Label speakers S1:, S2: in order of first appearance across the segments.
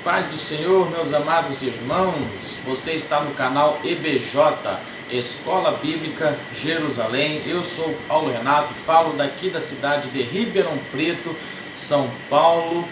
S1: Paz do Senhor, meus amados irmãos, você está no canal EBJ, Escola Bíblica Jerusalém. Eu sou Paulo Renato, falo daqui da cidade de Ribeirão Preto, São Paulo.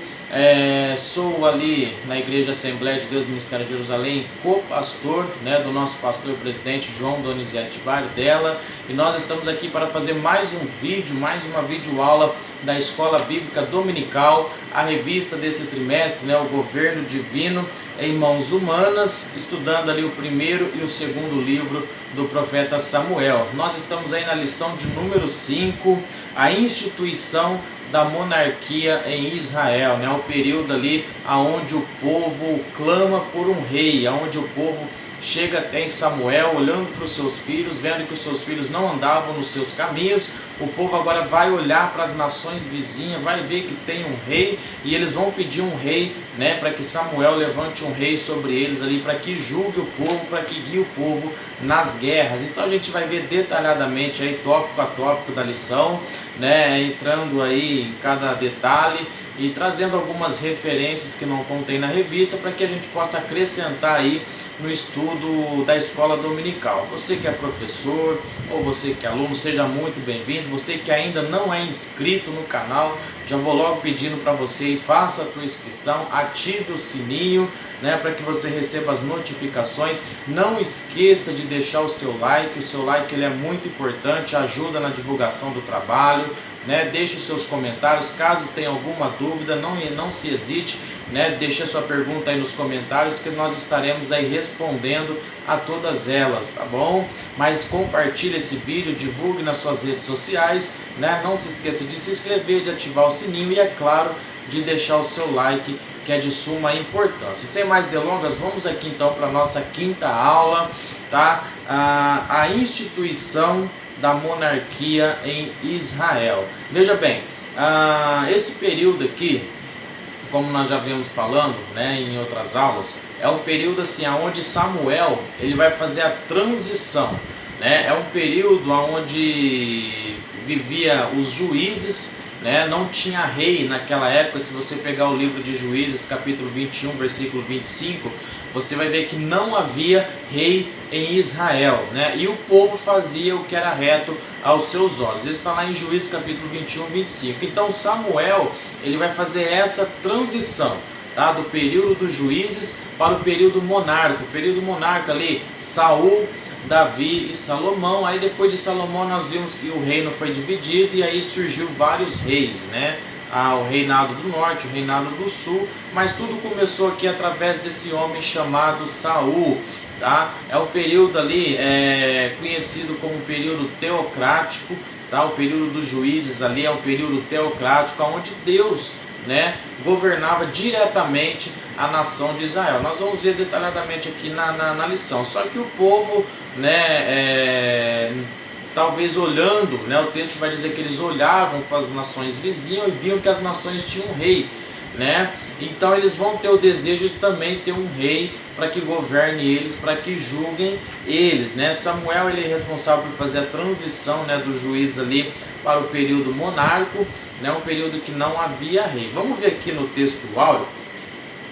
S1: Sou ali na Igreja Assembleia de Deus Ministério Jerusalém, co-pastor do nosso pastor presidente João Donizete Bardella, e nós estamos aqui para fazer mais um vídeo, mais uma videoaula da Escola Bíblica Dominical, a revista desse trimestre, o Governo Divino em Mãos Humanas, estudando ali o primeiro e o segundo livro do profeta Samuel. Nós estamos aí na lição de número 5, a instituição da monarquia em Israel, o período ali onde o povo clama por um rei, onde o povo chega até em Samuel, olhando para os seus filhos, vendo que os seus filhos não andavam nos seus caminhos. O povo agora vai olhar para as nações vizinhas, vai ver que tem um rei, e eles vão pedir um rei, para que Samuel levante um rei sobre eles ali, para que julgue o povo, para que guie o povo nas guerras. Então a gente vai ver detalhadamente aí, tópico a tópico da lição, entrando aí em cada detalhe e trazendo algumas referências que não contém na revista, para que a gente possa acrescentar aí no estudo da escola dominical. Você que é professor ou você que é aluno, seja muito bem-vindo. Você que ainda não é inscrito no canal, já vou logo pedindo para você, faça a tua inscrição, ative o sininho, para que você receba as notificações. Não esqueça de deixar o seu like ele é muito importante, ajuda na divulgação do trabalho. Deixe os seus comentários, caso tenha alguma dúvida, não se hesite, deixe a sua pergunta aí nos comentários, que nós estaremos aí respondendo a todas elas, tá bom? Mas compartilhe esse vídeo, divulgue nas suas redes sociais, não se esqueça de se inscrever, de ativar o sininho e, é claro, de deixar o seu like, que é de suma importância. Sem mais delongas, vamos aqui então para a nossa quinta aula, tá? A instituição da monarquia em Israel. Veja bem, esse período aqui, como nós já vimos falando, em outras aulas, é um período assim, onde Samuel ele vai fazer a transição, é um período onde vivia os juízes, não tinha rei naquela época. Se você pegar o livro de Juízes, capítulo 21, versículo 25, você vai ver que não havia rei em Israel, e o povo fazia o que era reto aos seus olhos. Isso está lá em Juízes capítulo 21, 25. Então Samuel ele vai fazer essa transição, do período dos juízes para o período monárquico. O período monárquico ali, Saul, Davi e Salomão. Aí depois de Salomão nós vimos que o reino foi dividido e aí surgiu vários reis, o reinado do norte, o reinado do sul, mas tudo começou aqui através desse homem chamado Saul, É o período ali conhecido como período teocrático, O período dos juízes ali é um período teocrático, onde Deus, governava diretamente a nação de Israel. Nós vamos ver detalhadamente aqui na lição. Só que o povo, talvez olhando, o texto vai dizer que eles olhavam para as nações vizinhas e viam que as nações tinham um rei, Então eles vão ter o desejo de também ter um rei para que governe eles, para que julguem eles, Samuel ele é responsável por fazer a transição, dos juízes ali para o período monárquico, um período que não havia rei. Vamos ver aqui no texto áureo.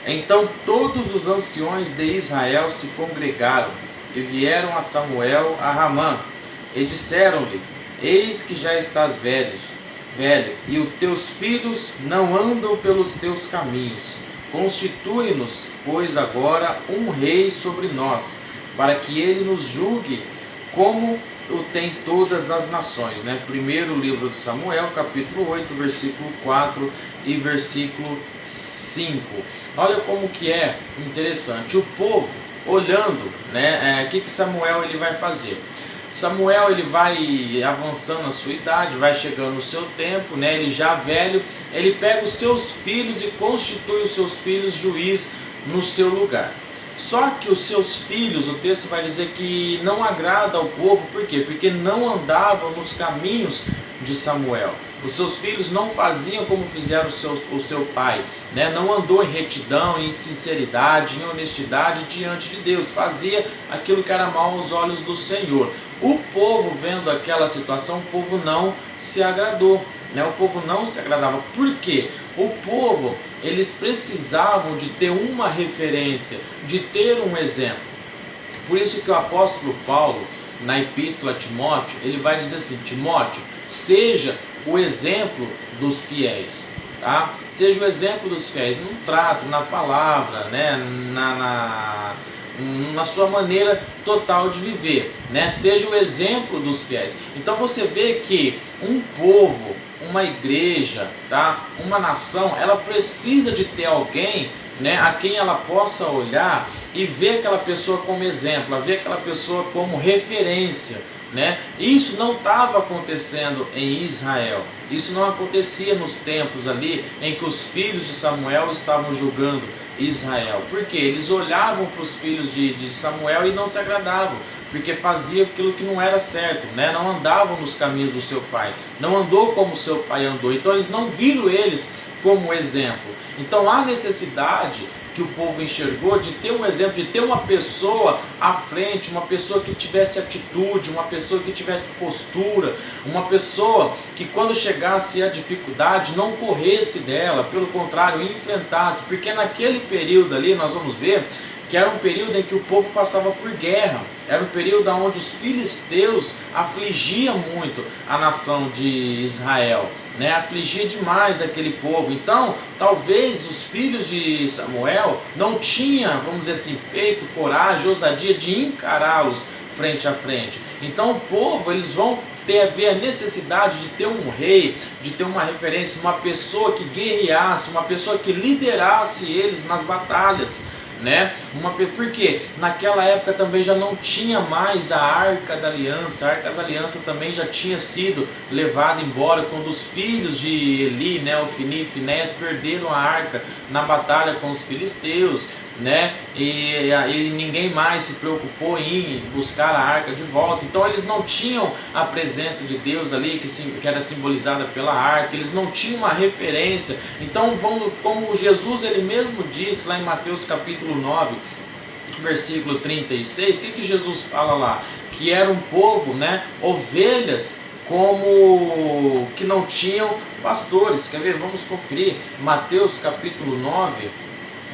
S1: Então todos os anciões de Israel se congregaram e vieram a Samuel a Ramã e disseram-lhe: eis que já estás velho, e os teus filhos não andam pelos teus caminhos. Constitui-nos, pois, agora um rei sobre nós, para que ele nos julgue como o tem todas as nações. Primeiro livro de Samuel, capítulo 8, versículo 4 e versículo 5. Olha como que é interessante. O povo olhando, o que Samuel ele vai fazer? Samuel ele vai avançando a sua idade, vai chegando o seu tempo, ele já velho, ele pega os seus filhos e constitui os seus filhos juiz no seu lugar. Só que os seus filhos, o texto vai dizer que não agrada ao povo. Por quê? Porque não andavam nos caminhos de Samuel. Os seus filhos não faziam como fizeram o seu pai, Não andou em retidão, em sinceridade, em honestidade diante de Deus. Fazia aquilo que era mal aos olhos do Senhor. O povo, vendo aquela situação, o povo não se agradou, né? O povo não se agradava. Por quê? O povo, eles precisavam de ter uma referência, de ter um exemplo. Por isso que o apóstolo Paulo, na epístola a Timóteo, ele vai dizer assim: Timóteo, seja o exemplo dos fiéis, tá? Seja o exemplo dos fiéis no trato, na palavra, né? na sua maneira total de viver, né? Seja o exemplo dos fiéis. Então você vê que um povo, uma igreja, tá? Uma nação, ela precisa de ter alguém, né, a quem ela possa olhar e ver aquela pessoa como exemplo, a ver aquela pessoa como referência, né? Isso não estava acontecendo em Israel. Isso não acontecia nos tempos ali em que os filhos de Samuel estavam julgando Israel. Porque eles olhavam para os filhos de Samuel e não se agradavam, porque faziam aquilo que não era certo, né? Não andavam nos caminhos do seu pai, não andou como seu pai andou. Então eles não viram eles como exemplo. Então há necessidade que o povo enxergou de ter um exemplo, de ter uma pessoa à frente, uma pessoa que tivesse atitude, uma pessoa que tivesse postura, uma pessoa que quando chegasse a dificuldade não corresse dela, pelo contrário, enfrentasse, porque naquele período ali nós vamos ver que era um período em que o povo passava por guerra, era um período onde os filisteus afligiam muito a nação de Israel, né? Afligia demais aquele povo. Então, talvez os filhos de Samuel não tinham, vamos dizer assim, peito, coragem, ousadia de encará-los frente a frente. Então o povo, eles vão ver a necessidade de ter um rei, de ter uma referência, uma pessoa que guerreasse, uma pessoa que liderasse eles nas batalhas, né? Porque naquela época também já não tinha mais a Arca da Aliança. A Arca da Aliança também já tinha sido levada embora quando os filhos de Eli, né, Ofni e Finéias, perderam a arca na batalha com os filisteus, né? E ninguém mais se preocupou em buscar a arca de volta. Então eles não tinham a presença de Deus ali que era simbolizada pela arca, eles não tinham uma referência. Então, como Jesus ele mesmo disse lá em Mateus capítulo 9, versículo 36, o que Jesus fala lá? Que era um povo, né, ovelhas como que não tinham pastores. Quer ver? Vamos conferir Mateus capítulo 9,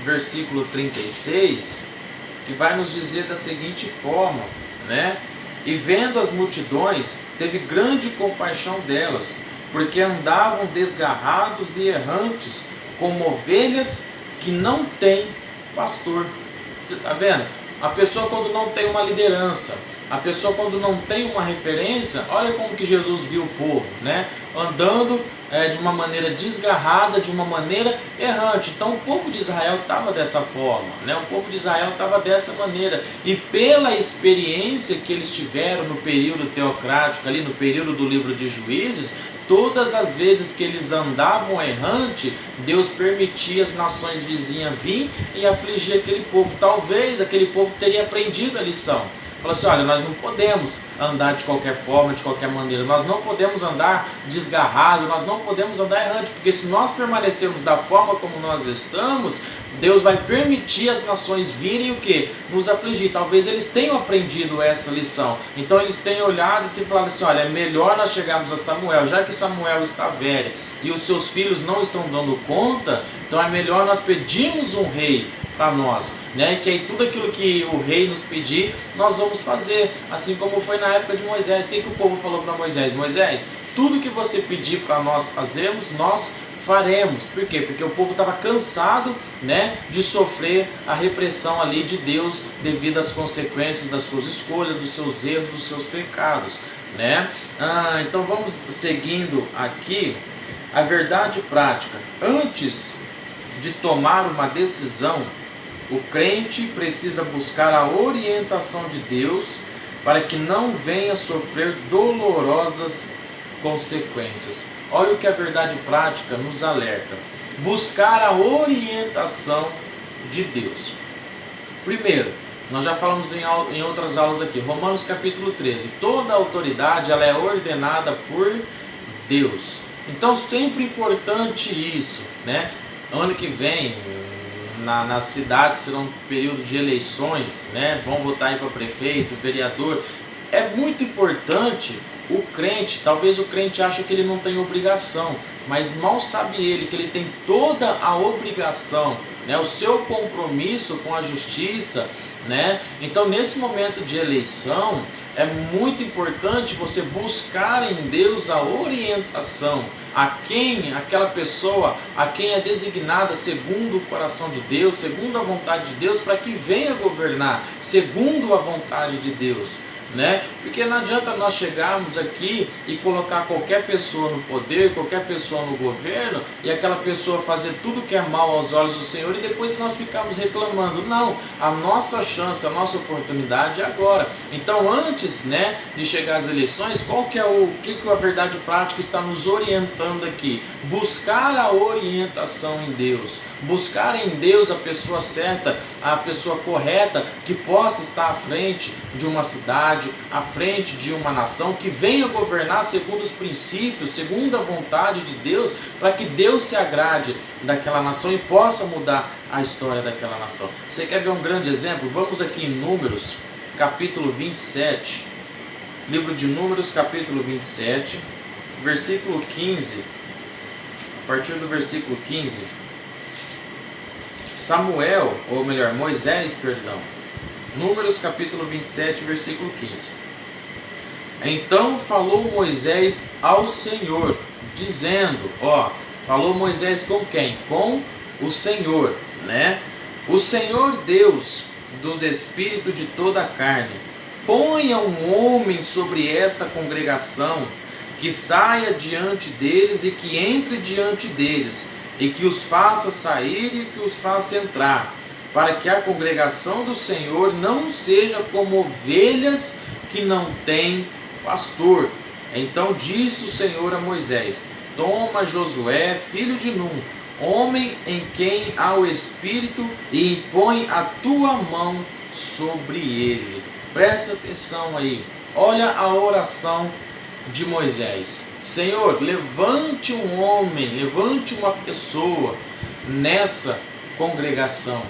S1: versículo 36, que vai nos dizer da seguinte forma, né? E vendo as multidões, teve grande compaixão delas, porque andavam desgarrados e errantes, como ovelhas que não têm pastor. Você está vendo? A pessoa quando não tem uma liderança, a pessoa quando não tem uma referência, olha como que Jesus viu o povo, né? Andando de uma maneira desgarrada, de uma maneira errante. Então o povo de Israel estava dessa forma, né? O povo de Israel estava dessa maneira. E pela experiência que eles tiveram no período teocrático, ali no período do livro de Juízes, todas as vezes que eles andavam errante, Deus permitia as nações vizinhas vir e afligir aquele povo. Talvez aquele povo teria aprendido a lição. Falou assim: olha, nós não podemos andar de qualquer forma, de qualquer maneira, nós não podemos andar desgarrado, nós não podemos andar errante, porque se nós permanecermos da forma como nós estamos, Deus vai permitir as nações virem o quê? Nos afligir. Talvez eles tenham aprendido essa lição, então eles tenham olhado e tenham falado assim: olha, é melhor nós chegarmos a Samuel, já que Samuel está velho e os seus filhos não estão dando conta, então é melhor nós pedirmos um rei para nós, né? Que aí tudo aquilo que o rei nos pedir, nós vamos fazer, assim como foi na época de Moisés. O que o povo falou para Moisés? Moisés, tudo que você pedir para nós fazermos, nós faremos. Por quê? Porque o povo estava cansado, né, de sofrer a repressão ali de Deus devido às consequências das suas escolhas, dos seus erros, dos seus pecados, né? Então vamos seguindo aqui a verdade prática. Antes de tomar uma decisão, o crente precisa buscar a orientação de Deus para que não venha sofrer dolorosas consequências. Olha o que a verdade prática nos alerta: buscar a orientação de Deus. Primeiro, nós já falamos em outras aulas aqui, Romanos capítulo 13, toda autoridade ela é ordenada por Deus. Então sempre importante isso, né? Ano que vem, na cidade será um período de eleições, né? Vão votar aí para prefeito, vereador. é muito importante o crente, talvez o crente ache que ele não tem obrigação, mas mal sabe ele que ele tem toda a obrigação, né, o seu compromisso com a justiça, né? Então nesse momento de eleição é muito importante você buscar em Deus a orientação, a quem aquela pessoa, a quem é designada segundo o coração de Deus, segundo a vontade de Deus, para que venha governar segundo a vontade de Deus, né? Porque não adianta nós chegarmos aqui e colocar qualquer pessoa no poder, qualquer pessoa no governo, e aquela pessoa fazer tudo que é mal aos olhos do Senhor e depois nós ficarmos reclamando. Não, a nossa chance, a nossa oportunidade é agora. Então antes, né, de chegar às eleições, qual que é o que a verdade prática está nos orientando aqui? Buscar a orientação em Deus, buscar em Deus a pessoa certa, a pessoa correta, que possa estar à frente de uma cidade, à frente de uma nação, que venha governar segundo os princípios, segundo a vontade de Deus, para que Deus se agrade daquela nação e possa mudar a história daquela nação. Você quer ver um grande exemplo? Vamos aqui em Números, capítulo 27, livro de Números, capítulo 27, versículo 15, a partir do versículo 15, Samuel, ou melhor, Moisés, perdão, Números capítulo 27, versículo 15. Então falou Moisés ao Senhor, dizendo, falou Moisés com quem? Com o Senhor, né? O Senhor Deus dos espíritos de toda a carne, ponha um homem sobre esta congregação, que saia diante deles e que entre diante deles, e que os faça sair e que os faça entrar, para que a congregação do Senhor não seja como ovelhas que não têm pastor. Então disse o Senhor a Moisés, toma Josué, filho de Num, homem em quem há o Espírito, e impõe a tua mão sobre ele. Presta atenção aí, olha a oração de Moisés. Senhor, levante um homem, levante uma pessoa nessa congregação,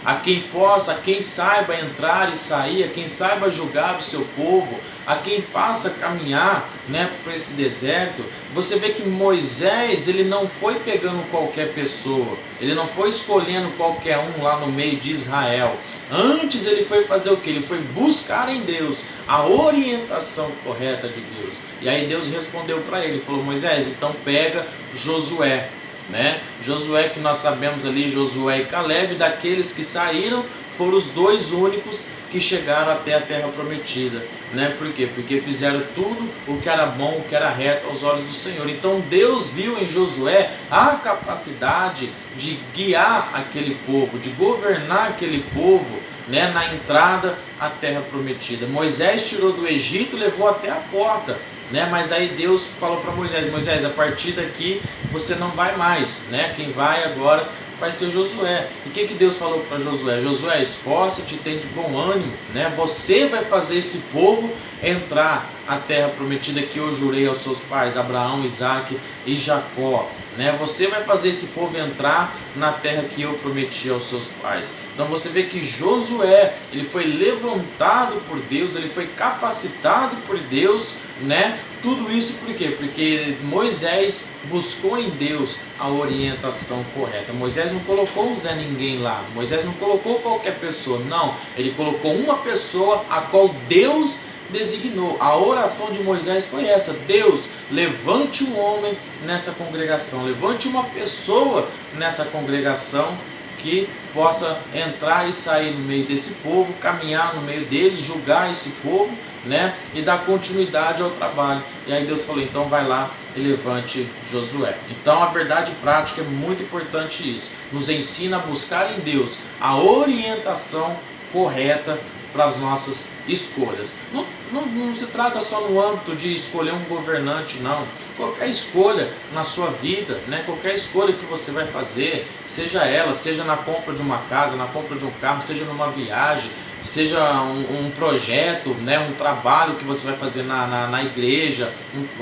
S1: a quem saiba entrar e sair, a quem saiba julgar o seu povo, a quem faça caminhar, né, por esse deserto. Você vê que Moisés, ele não foi pegando qualquer pessoa, ele não foi escolhendo qualquer um lá no meio de Israel. Antes ele foi fazer o que? Ele foi buscar em Deus a orientação correta de Deus. E aí Deus respondeu para ele, falou, Moisés, então pega Josué, né? Josué, que nós sabemos ali, Josué e Caleb, daqueles que saíram, foram os dois únicos que chegaram até a terra prometida, né? Por quê? Porque fizeram tudo o que era bom, o que era reto aos olhos do Senhor. Então Deus viu em Josué a capacidade de guiar aquele povo, de governar aquele povo, né, na entrada à terra prometida. Moisés tirou do Egito e levou até a porta, né? Mas aí Deus falou para Moisés, Moisés, a partir daqui você não vai mais, né? Quem vai agora vai ser Josué. E o que Deus falou para Josué? Josué, esforça-te e tem de bom ânimo, né? Você vai fazer esse povo entrar à terra prometida que eu jurei aos seus pais, Abraão, Isaque e Jacó, né? Você vai fazer esse povo entrar na terra que eu prometi aos seus pais. Então você vê que Josué, ele foi levantado por Deus, ele foi capacitado por Deus, né? Tudo isso por quê? Porque Moisés buscou em Deus a orientação correta. Moisés não colocou um Zé Ninguém lá, Moisés não colocou qualquer pessoa, não. Ele colocou uma pessoa a qual Deus designou. A oração de Moisés foi essa: Deus, levante um homem nessa congregação, levante uma pessoa nessa congregação que possa entrar e sair no meio desse povo, caminhar no meio deles, julgar esse povo, né, e dar continuidade ao trabalho. E aí Deus falou, então vai lá e levante Josué. Então a verdade prática é muito importante isso, nos ensina a buscar em Deus a orientação correta para as nossas escolhas. Não se trata só no âmbito de escolher um governante, não. Qualquer escolha na sua vida, né? Qualquer escolha que você vai fazer, seja na compra de uma casa, na compra de um carro, seja numa viagem, seja um projeto, né? Um trabalho que você vai fazer na igreja,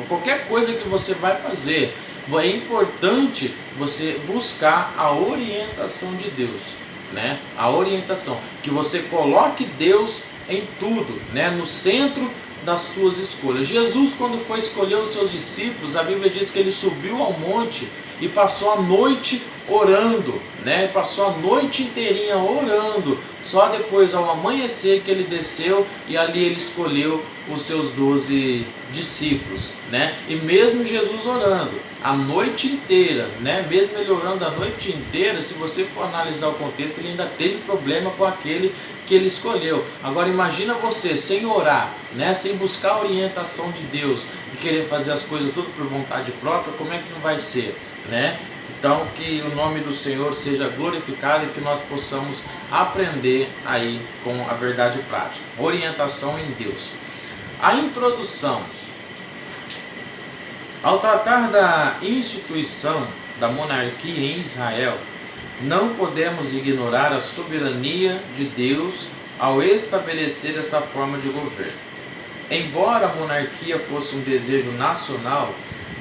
S1: qualquer coisa que você vai fazer, é importante você buscar a orientação de Deus, né? A orientação, que você coloque Deus em tudo, né? No centro das suas escolhas. Jesus, quando foi escolher os seus discípulos, a Bíblia diz que ele subiu ao monte e passou a noite orando, né? Passou a noite inteirinha orando. Só depois, ao amanhecer, que ele desceu e ali ele escolheu os seus 12 discípulos, né? E mesmo Jesus orando a noite inteira, né? Mesmo ele orando a noite inteira, se você for analisar o contexto, ele ainda teve problema com aquele que ele escolheu. Agora imagina você sem orar, né? Sem buscar a orientação de Deus e querer fazer as coisas tudo por vontade própria, como é que não vai ser, né? Então que o nome do Senhor seja glorificado e que nós possamos aprender aí com a verdade prática. Orientação em Deus. A introdução. Ao tratar da instituição da monarquia em Israel, não podemos ignorar a soberania de Deus ao estabelecer essa forma de governo. Embora a monarquia fosse um desejo nacional,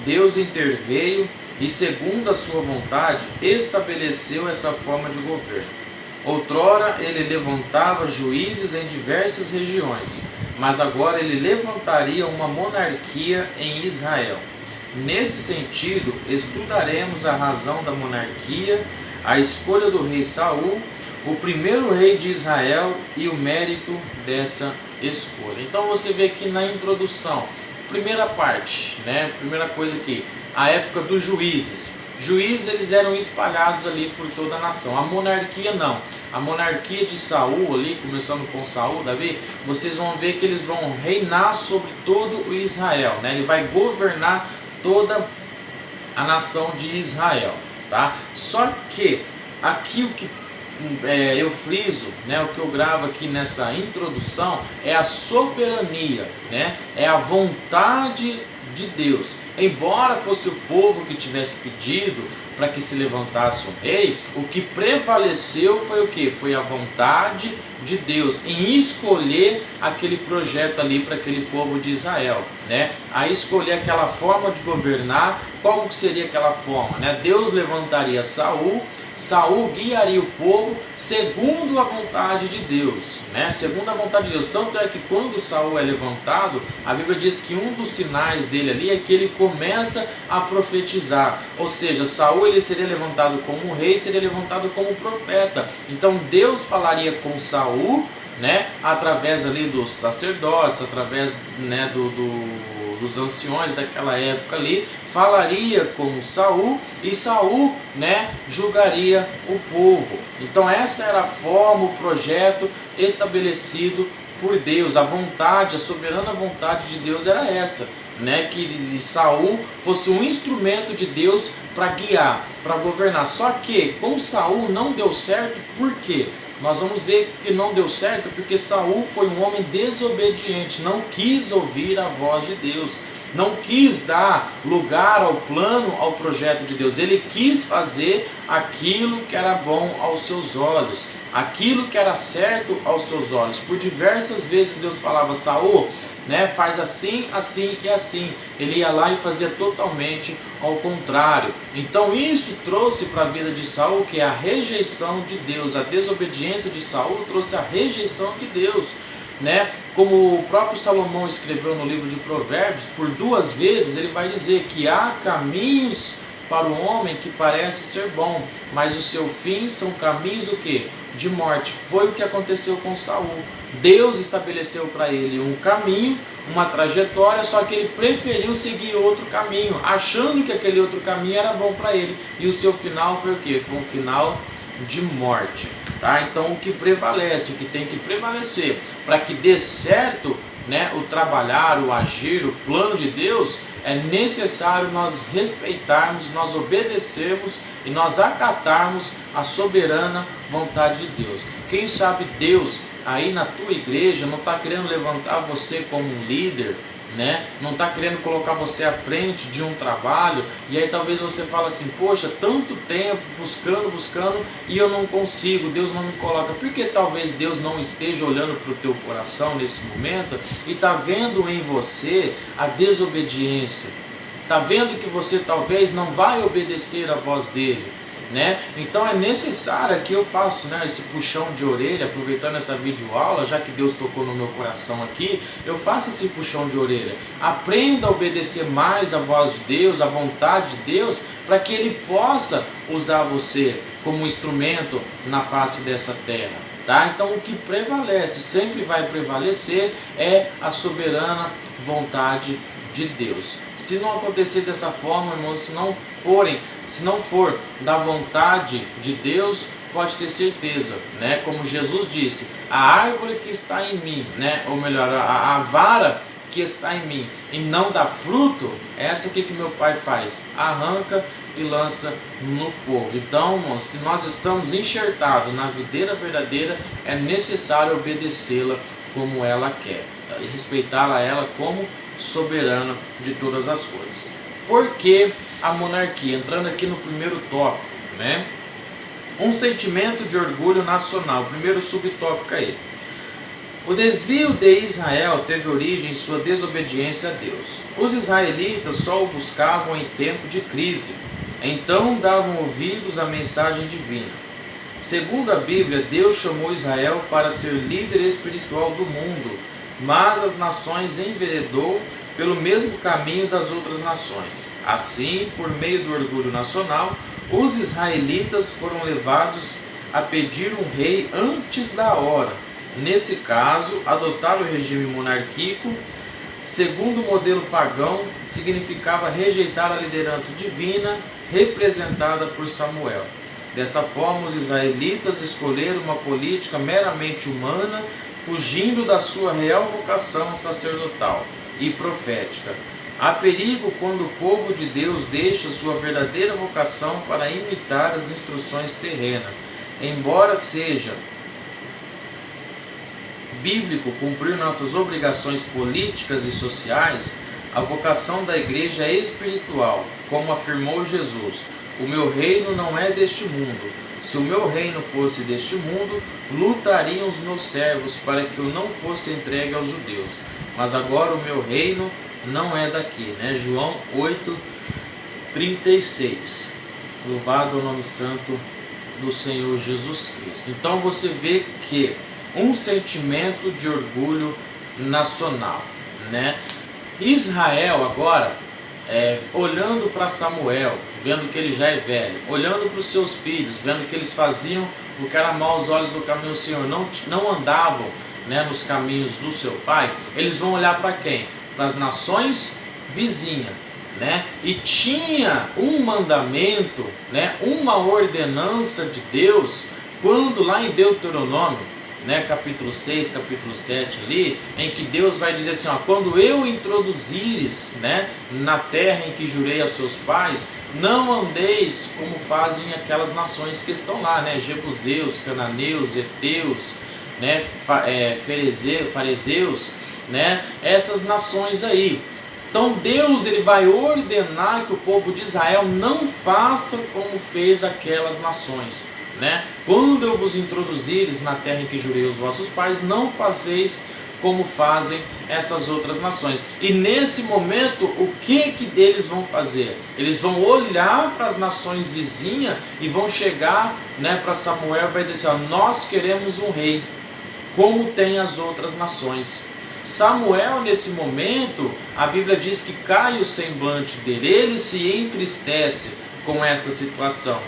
S1: Deus interveio e, segundo a sua vontade, estabeleceu essa forma de governo. Outrora ele levantava juízes em diversas regiões, mas agora ele levantaria uma monarquia em Israel. Nesse sentido, estudaremos a razão da monarquia, a escolha do rei Saul, o primeiro rei de Israel e o mérito dessa escolha. Então você vê aqui na introdução, primeira parte, né? Primeira coisa aqui, a época dos juízes. Juízes, eles eram espalhados ali por toda a nação. A monarquia não. A monarquia de Saul ali, começando com Saul, Davi, vocês vão ver que eles vão reinar sobre todo o Israel, né? Ele vai governar toda a nação de Israel, tá? Só que aqui o que eu friso, né, o que eu gravo aqui nessa introdução é a soberania, né? É a vontade de Deus. Embora fosse o povo que tivesse pedido para que se levantasse um rei, o que prevaleceu foi o que? Foi a vontade de Deus em escolher aquele projeto ali para aquele povo de Israel, né? A escolher aquela forma de governar. Como que seria aquela forma, né? Deus levantaria Saul, Saul guiaria o povo segundo a vontade de Deus, né? Segundo a vontade de Deus. Tanto é que quando Saul é levantado, a Bíblia diz que um dos sinais dele ali é que ele começa a profetizar. Ou seja, Saul ele seria levantado como rei, seria levantado como profeta. Então Deus falaria com Saul, né? Através ali dos sacerdotes, através, né, dos anciões daquela época ali, falaria com Saul e Saul, né, julgaria o povo. Então essa era a forma, o projeto estabelecido por Deus. A vontade, a soberana vontade de Deus era essa, né, que Saul fosse um instrumento de Deus para guiar, para governar. Só que com Saul não deu certo. Por quê? Nós vamos ver que não deu certo porque Saul foi um homem desobediente, não quis ouvir a voz de Deus, não quis dar lugar ao plano, ao projeto de Deus. Ele quis fazer aquilo que era bom aos seus olhos, aquilo que era certo aos seus olhos. Por diversas vezes Deus falava: Saul, né, faz assim, assim e assim. Ele ia lá e fazia totalmente ao contrário. Então isso trouxe para a vida de Saul que é a rejeição de Deus. A desobediência de Saul trouxe a rejeição de Deus, né? Como o próprio Salomão escreveu no livro de Provérbios, por 2 vezes ele vai dizer que há caminhos para o homem que parece ser bom, mas o seu fim são caminhos do quê? De morte. Foi o que aconteceu com Saul. Deus estabeleceu para ele um caminho, uma trajetória, só que ele preferiu seguir outro caminho, achando que aquele outro caminho era bom para ele. E o seu final foi o quê? Foi um final de morte, tá? Então o que prevalece, o que tem que prevalecer para que dê certo, né, o trabalhar, o agir, o plano de Deus, é necessário nós respeitarmos, nós obedecermos e nós acatarmos a soberana vontade de Deus. Quem sabe Deus aí na tua igreja não está querendo levantar você como um líder, né? Não está querendo colocar você à frente de um trabalho, e aí talvez você fale assim: poxa, tanto tempo buscando e eu não consigo, Deus não me coloca. Porque talvez Deus não esteja olhando para o teu coração nesse momento e está vendo em você a desobediência, está vendo que você talvez não vai obedecer a voz dele. né? Então é necessário que eu faça, né, esse puxão de orelha, aproveitando essa videoaula, já que Deus tocou no meu coração aqui, eu faço esse puxão de orelha. Aprenda a obedecer mais a voz de Deus, a vontade de Deus, para que Ele possa usar você como instrumento na face dessa terra, tá? Então o que prevalece, sempre vai prevalecer, é a soberana vontade de Deus. Se não acontecer dessa forma, irmãos, se não for da vontade de Deus, pode ter certeza, né? Como Jesus disse, a árvore que está em mim, né? Ou melhor, a vara que está em mim e não dá fruto, é essa aqui que meu pai faz, arranca e lança no fogo. Então, irmãos, se nós estamos enxertados na videira verdadeira, é necessário obedecê-la como ela quer, e respeitá-la ela como soberana de todas as coisas. Por que a monarquia? Entrando aqui no primeiro tópico, né? Um sentimento de orgulho nacional. Primeiro subtópico aí. O desvio de Israel teve origem em sua desobediência a Deus. Os israelitas só o buscavam em tempo de crise. Então davam ouvidos à mensagem divina. Segundo a Bíblia, Deus chamou Israel para ser líder espiritual do mundo, mas as nações enveredou pelo mesmo caminho das outras nações. Assim, por meio do orgulho nacional, os israelitas foram levados a pedir um rei antes da hora. Nesse caso, adotar o regime monárquico, segundo o modelo pagão, significava rejeitar a liderança divina representada por Samuel. Dessa forma, os israelitas escolheram uma política meramente humana, fugindo da sua real vocação sacerdotal e profética. Há perigo quando o povo de Deus deixa sua verdadeira vocação para imitar as instruções terrenas. Embora seja bíblico cumprir nossas obrigações políticas e sociais, a vocação da igreja é espiritual, como afirmou Jesus. O meu reino não é deste mundo. Se o meu reino fosse deste mundo, lutariam os meus servos para que eu não fosse entregue aos judeus. Mas agora o meu reino não é daqui, né? João 8:36. Louvado o nome santo do Senhor Jesus Cristo. Então você vê que um sentimento de orgulho nacional, né? Israel agora, olhando para Samuel, vendo que ele já é velho, olhando para os seus filhos, vendo que eles faziam o que era mal aos olhos do caminho do Senhor, não andavam, né, nos caminhos do seu pai, eles vão olhar para quem? Para as nações vizinhas, né? E tinha um mandamento, né, uma ordenança de Deus, quando lá em Deuteronômio, né, capítulo 6, capítulo 7 ali, em que Deus vai dizer assim, ó, quando eu introduzires, né, na terra em que jurei aos seus pais, não andeis como fazem aquelas nações que estão lá, né, jebuseus, cananeus, heteus, né, fariseus, né, essas nações aí. Então Deus, ele vai ordenar que o povo de Israel não faça como fez aquelas nações, né? Quando eu vos introduzires na terra em que jurei aos vossos pais, não fazeis como fazem essas outras nações. E nesse momento, o que eles vão fazer? Eles vão olhar para as nações vizinhas e vão chegar, né, para Samuel e vai dizer assim, ó, nós queremos um rei, como tem as outras nações. Samuel, nesse momento, a Bíblia diz que cai o semblante dele, ele se entristece com essa situação.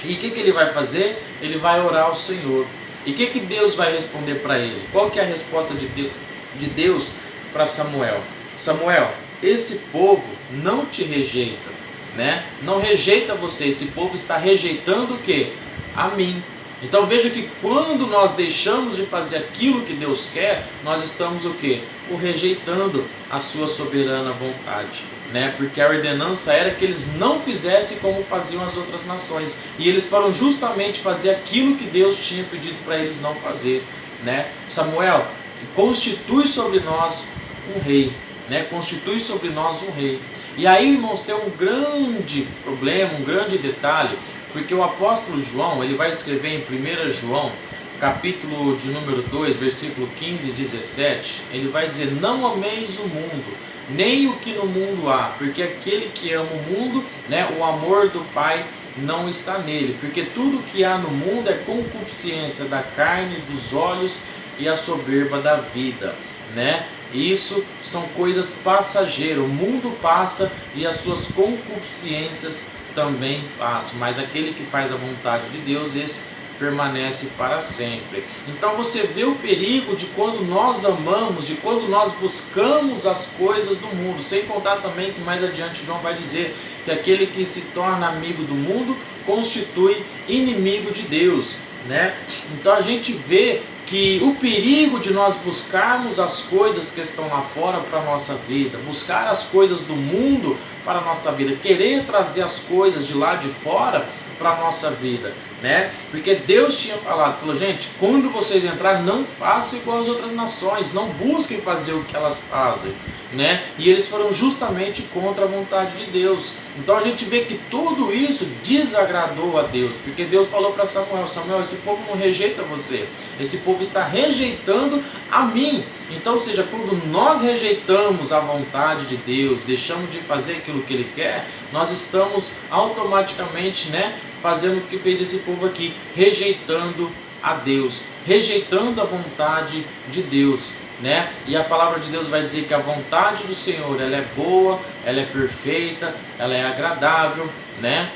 S1: E o que ele vai fazer? Ele vai orar ao Senhor. E o que Deus vai responder para ele? Qual que é a resposta de Deus para Samuel? Samuel, esse povo não te rejeita, né? Não rejeita você, esse povo está rejeitando o quê? A mim. Então veja que quando nós deixamos de fazer aquilo que Deus quer, nós estamos o quê? O rejeitando a sua soberana vontade, né? Porque a ordenança era que eles não fizessem como faziam as outras nações, e eles foram justamente fazer aquilo que Deus tinha pedido para eles não fazer, né? Samuel, constitui sobre nós um rei, né? Constitui sobre nós um rei. E aí, irmãos, tem um grande problema, um grande detalhe, porque o apóstolo João, ele vai escrever em 1 João, capítulo de número 2, versículo 15 e 17, ele vai dizer, não ameis o mundo, nem o que no mundo há, porque aquele que ama o mundo, né, o amor do Pai não está nele, porque tudo que há no mundo é concupiscência da carne, dos olhos e a soberba da vida, né? Isso são coisas passageiras, o mundo passa e as suas concupiscências também passam, mas aquele que faz a vontade de Deus, esse permanece para sempre. Então você vê o perigo de quando nós amamos, de quando nós buscamos as coisas do mundo, sem contar também que mais adiante João vai dizer que aquele que se torna amigo do mundo constitui inimigo de Deus, né? Então a gente vê que o perigo de nós buscarmos as coisas que estão lá fora para a nossa vida, buscar as coisas do mundo para a nossa vida, querer trazer as coisas de lá de fora para a nossa vida, né? Porque Deus tinha falou, gente, quando vocês entrarem, não façam igual as outras nações, não busquem fazer o que elas fazem, né? E eles foram justamente contra a vontade de Deus. Então a gente vê que tudo isso desagradou a Deus, porque Deus falou para Samuel, Samuel, esse povo não rejeita você, esse povo está rejeitando a mim. Então, ou seja, quando nós rejeitamos a vontade de Deus, deixamos de fazer aquilo que Ele quer, nós estamos automaticamente, né, fazendo o que fez esse povo aqui, rejeitando a Deus, rejeitando a vontade de Deus, né? E a palavra de Deus vai dizer que a vontade do Senhor, ela é boa, ela é perfeita, ela é agradável, né?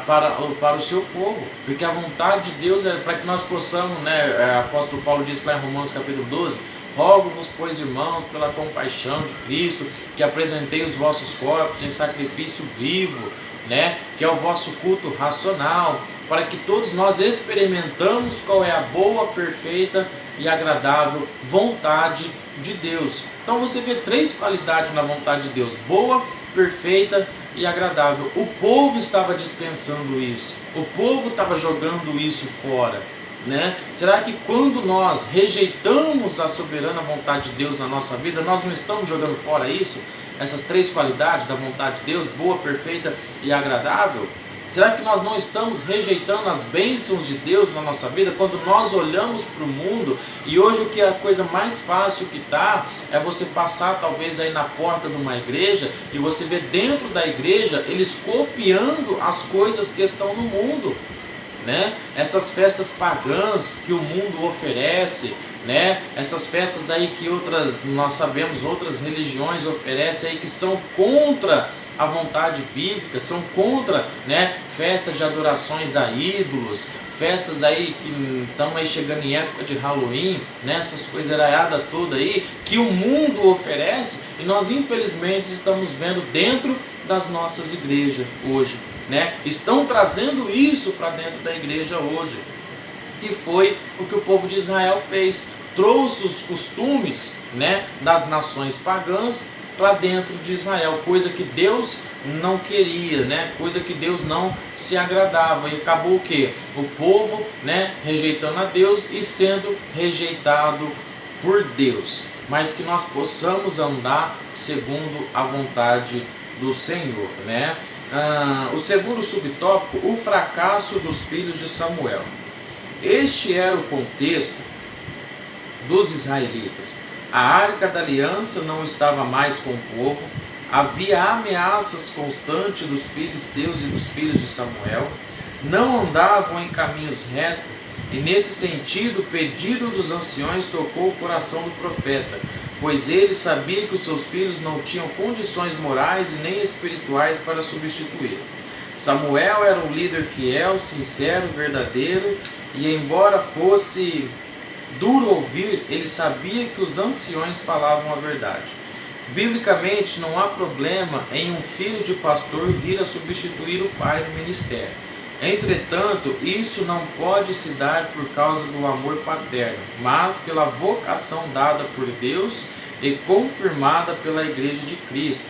S1: Para o seu povo, porque a vontade de Deus é para que nós possamos, né? O apóstolo Paulo disse lá em Romanos capítulo 12, rogo-vos, pois, irmãos, pela compaixão de Cristo, que apresentei os vossos corpos em sacrifício vivo, né? Que é o vosso culto racional, para que todos nós experimentamos qual é a boa, perfeita e agradável vontade de Deus. Então você vê três qualidades na vontade de Deus: boa, perfeita e agradável. O povo estava dispensando isso, o povo estava jogando isso fora, né? Será que quando nós rejeitamos a soberana vontade de Deus na nossa vida, nós não estamos jogando fora isso? Essas três qualidades da vontade de Deus, boa, perfeita e agradável? Será que nós não estamos rejeitando as bênçãos de Deus na nossa vida quando nós olhamos para o mundo? E hoje o que é a coisa mais fácil que está é você passar talvez aí na porta de uma igreja e você vê dentro da igreja eles copiando as coisas que estão no mundo, né? Essas festas pagãs que o mundo oferece, né? Essas festas aí que nós sabemos, outras religiões oferecem aí, que são contra a vontade bíblica, são contra, né, festas de adorações a ídolos, festas aí que estão aí chegando em época de Halloween, né, essas coisaradas toda aí que o mundo oferece, e nós infelizmente estamos vendo dentro das nossas igrejas hoje, né? Estão trazendo isso para dentro da igreja hoje, que foi o que o povo de Israel fez, trouxe os costumes, né, das nações pagãs para dentro de Israel, coisa que Deus não queria, né? Coisa que Deus não se agradava, e acabou o quê? O povo, né, rejeitando a Deus e sendo rejeitado por Deus. Mas que nós possamos andar segundo a vontade do Senhor, né? O segundo subtópico, o fracasso dos filhos de Samuel. Este era o contexto dos israelitas. A arca da aliança não estava mais com o povo, havia ameaças constantes dos filisteus e dos filhos de Samuel, não andavam em caminhos retos, e nesse sentido o pedido dos anciões tocou o coração do profeta, pois ele sabia que os seus filhos não tinham condições morais e nem espirituais para substituir. Samuel era um líder fiel, sincero, verdadeiro, e embora fosse duro ouvir, ele sabia que os anciões falavam a verdade. Biblicamente, não há problema em um filho de pastor vir a substituir o pai no ministério. Entretanto, isso não pode se dar por causa do amor paterno, mas pela vocação dada por Deus e confirmada pela Igreja de Cristo.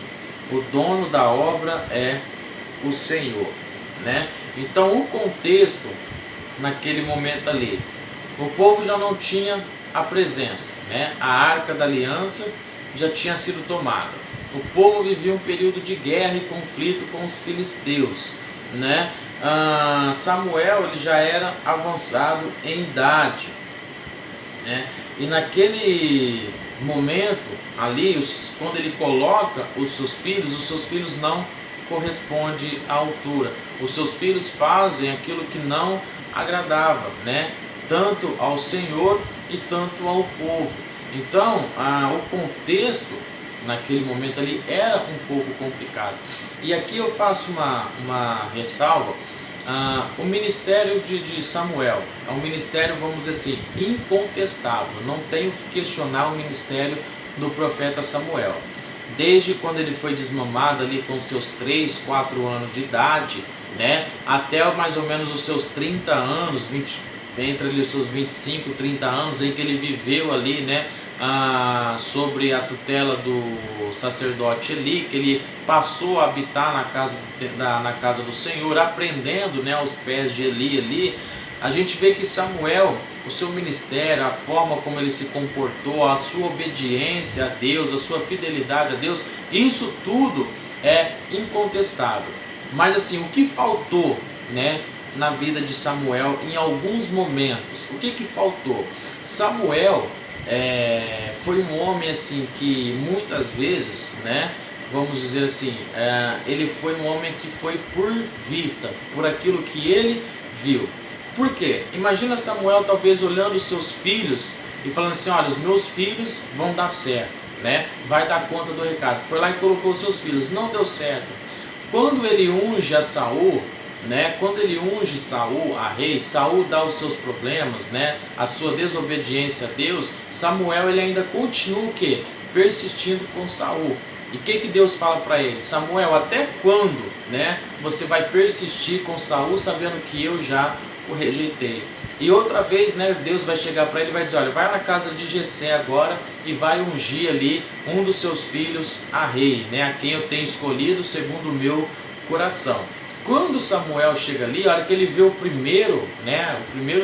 S1: O dono da obra é o Senhor, né? Então, o contexto naquele momento ali, o povo já não tinha a presença, né? A arca da aliança já tinha sido tomada. O povo vivia um período de guerra e conflito com os filisteus, né? Samuel, ele já era avançado em idade, né? E naquele momento ali, quando ele coloca os seus filhos não corresponde à altura. Os seus filhos fazem aquilo que não agradava, né? Tanto ao Senhor e tanto ao povo. Então, o contexto naquele momento ali era um pouco complicado. E aqui eu faço uma ressalva. O ministério de Samuel é um ministério, vamos dizer assim, incontestável. Não tenho que questionar o ministério do profeta Samuel. Desde quando ele foi desmamado ali com seus 3, 4 anos de idade, né, até mais ou menos os seus 30 anos, entre ali os seus 25, 30 anos, em que ele viveu ali, né, sobre a tutela do sacerdote Eli, que ele passou a habitar na casa do Senhor, aprendendo, né, aos pés de Eli ali. A gente vê que Samuel, o seu ministério, a forma como ele se comportou, a sua obediência a Deus, a sua fidelidade a Deus, isso tudo é incontestável. Mas assim, o que faltou, né, na vida de Samuel em alguns momentos? O que faltou? Samuel foi um homem assim que muitas vezes, né, vamos dizer assim, ele foi um homem que foi por vista, por aquilo que ele viu. Por quê? Imagina Samuel talvez olhando os seus filhos e falando assim: olha, os meus filhos vão dar certo, né? Vai dar conta do recado. Foi lá e colocou os seus filhos, não deu certo. Quando ele unge a Saul, né? Quando ele unge Saul a rei, Saul dá os seus problemas, né? A sua desobediência a Deus. Samuel ele ainda continua o quê? Persistindo com Saul. E o que Deus fala para ele? Samuel, até quando, né, você vai persistir com Saul sabendo que eu já o rejeitei? E outra vez, né, Deus vai chegar para ele e vai dizer: olha, vai na casa de Jessé agora e vai ungir ali um dos seus filhos a rei, né, a quem eu tenho escolhido segundo o meu coração. Quando Samuel chega ali, a hora que ele vê o primeiro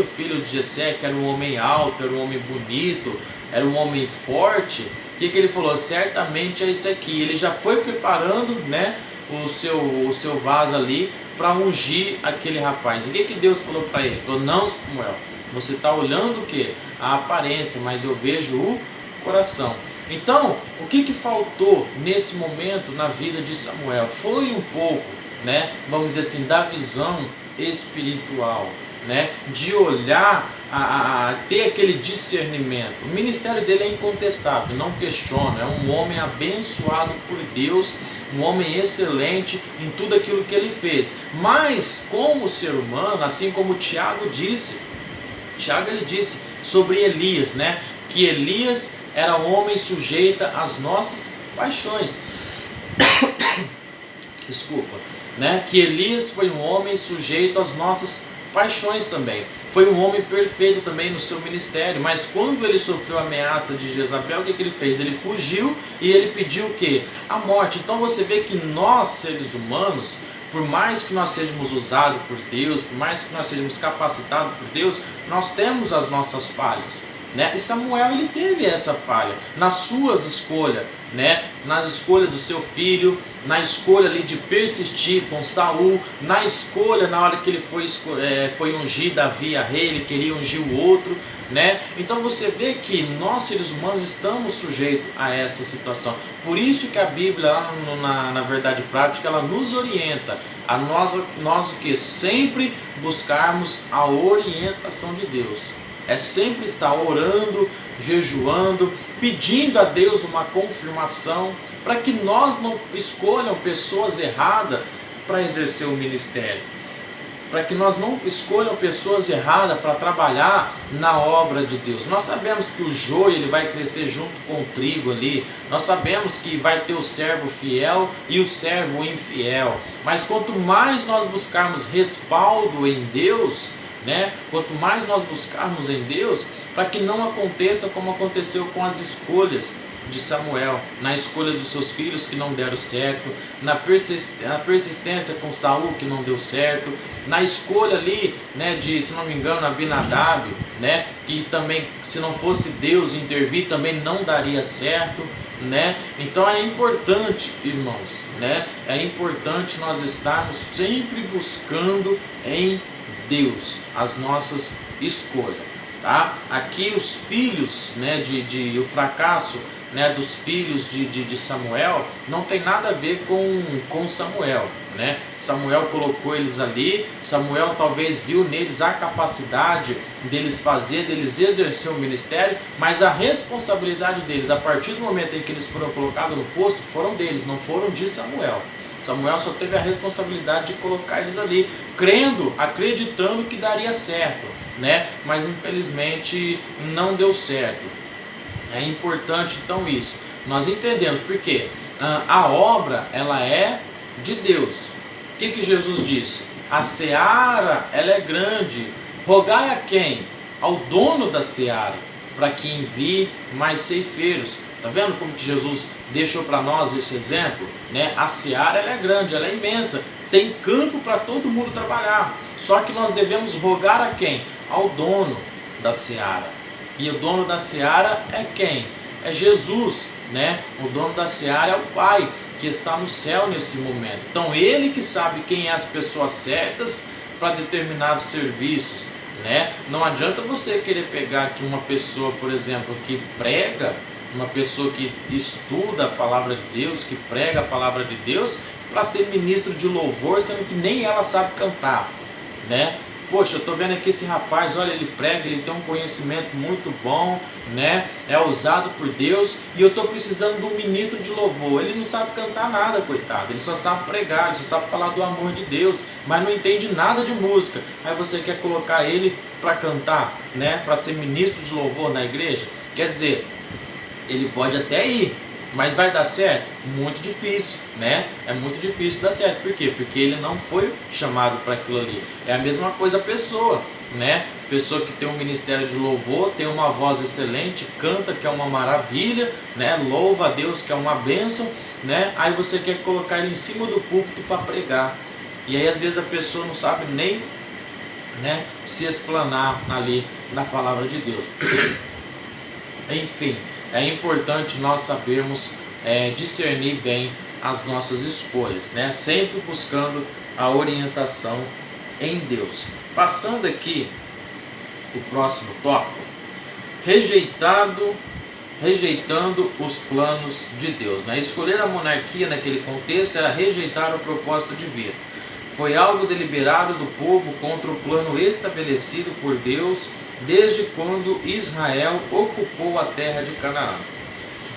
S1: filho de Jessé, que era um homem alto, era um homem bonito, era um homem forte, o que ele falou? Certamente é isso aqui. Ele já foi preparando, né, o seu vaso ali para ungir aquele rapaz. E o que Deus falou para ele? Ele falou: não, Samuel, você está olhando o que? A aparência, mas eu vejo o coração. Então, o que faltou nesse momento na vida de Samuel? Foi um pouco, né, vamos dizer assim, da visão espiritual, né, de olhar, ter aquele discernimento. O ministério dele é incontestável, não questiono, é um homem abençoado por Deus, um homem excelente em tudo aquilo que ele fez. Mas como ser humano, assim como Tiago disse sobre Elias, né, que Elias era um homem sujeito às nossas paixões. Desculpa, né, que Elias foi um homem sujeito às nossas paixões também. Foi um homem perfeito também no seu ministério, mas quando ele sofreu a ameaça de Jezabel, o que ele fez? Ele fugiu e ele pediu o quê? A morte. Então você vê que nós, seres humanos, por mais que nós sejamos usados por Deus, por mais que nós sejamos capacitados por Deus, nós temos as nossas falhas, né? E Samuel, ele teve essa falha nas suas escolhas, né? Nas escolhas do seu filho, na escolha ali de persistir com Saul, na escolha na hora que ele foi ungir Davi a rei, ele queria ungir o outro, né? Então você vê que nós, seres humanos, estamos sujeitos a essa situação. Por isso que a Bíblia, na verdade prática, ela nos orienta a nós que sempre buscarmos a orientação de Deus. É sempre estar orando, jejuando, pedindo a Deus uma confirmação, para que nós não escolham pessoas erradas para exercer o ministério, para que nós não escolham pessoas erradas para trabalhar na obra de Deus. Nós sabemos que o joio ele vai crescer junto com o trigo ali, nós sabemos que vai ter o servo fiel e o servo infiel, mas quanto mais nós buscarmos respaldo em Deus, né? Quanto mais nós buscarmos em Deus, para que não aconteça como aconteceu com as escolhas de Samuel, na escolha dos seus filhos que não deram certo, na persistência com Saul que não deu certo, na escolha ali, né, de, se não me engano, Abinadab, né, que também, se não fosse Deus intervir, também não daria certo, né? Então é importante, irmãos, né, é importante nós estarmos sempre buscando em Deus as nossas escolhas, tá? Aqui os filhos, né, o fracasso né, dos filhos de Samuel, não tem nada a ver com Samuel, né? Samuel colocou eles ali, Samuel talvez viu neles a capacidade deles exercer o ministério, mas a responsabilidade deles, a partir do momento em que eles foram colocados no posto, foram deles, não foram de Samuel. Samuel só teve a responsabilidade de colocar eles ali, crendo, acreditando que daria certo, né? Mas infelizmente não deu certo. É importante então isso. Nós entendemos porque a obra ela é de Deus. O que Jesus disse? A seara ela é grande. Rogai a quem? Ao dono da seara, para que envie mais ceifeiros. Está vendo como que Jesus deixou para nós esse exemplo? Né? A seara ela é grande, ela é imensa. Tem campo para todo mundo trabalhar. Só que nós devemos rogar a quem? Ao dono da seara. E o dono da seara é quem? É Jesus, né? O dono da seara é o Pai, que está no céu nesse momento. Então Ele que sabe quem é as pessoas certas para determinados serviços, né? Não adianta você querer pegar aqui uma pessoa, por exemplo, que prega, uma pessoa que estuda a palavra de Deus, que prega a palavra de Deus, para ser ministro de louvor, sendo que nem ela sabe cantar, né? Poxa, eu estou vendo aqui esse rapaz, olha, ele prega, ele tem um conhecimento muito bom, né? É usado por Deus, e eu estou precisando de um ministro de louvor. Ele não sabe cantar nada, coitado, ele só sabe pregar, ele só sabe falar do amor de Deus, mas não entende nada de música. Aí você quer colocar ele para cantar, né? Para ser ministro de louvor na igreja? Quer dizer, ele pode até ir, mas vai dar certo? Muito difícil, né? É muito difícil dar certo. Por quê? Porque ele não foi chamado para aquilo ali. É a mesma coisa a pessoa, né? Pessoa que tem um ministério de louvor, tem uma voz excelente, canta, que é uma maravilha, né? Louva a Deus, que é uma bênção, né? Aí você quer colocar ele em cima do púlpito para pregar. E aí às vezes a pessoa não sabe nem, né, se explanar ali na palavra de Deus. Enfim, é importante nós sabermos discernir bem as nossas escolhas, né? Sempre buscando a orientação em Deus. Passando aqui o próximo tópico, rejeitando os planos de Deus, né? Escolher a monarquia naquele contexto era rejeitar o propósito divino. Foi algo deliberado do povo contra o plano estabelecido por Deus desde quando Israel ocupou a terra de Canaã.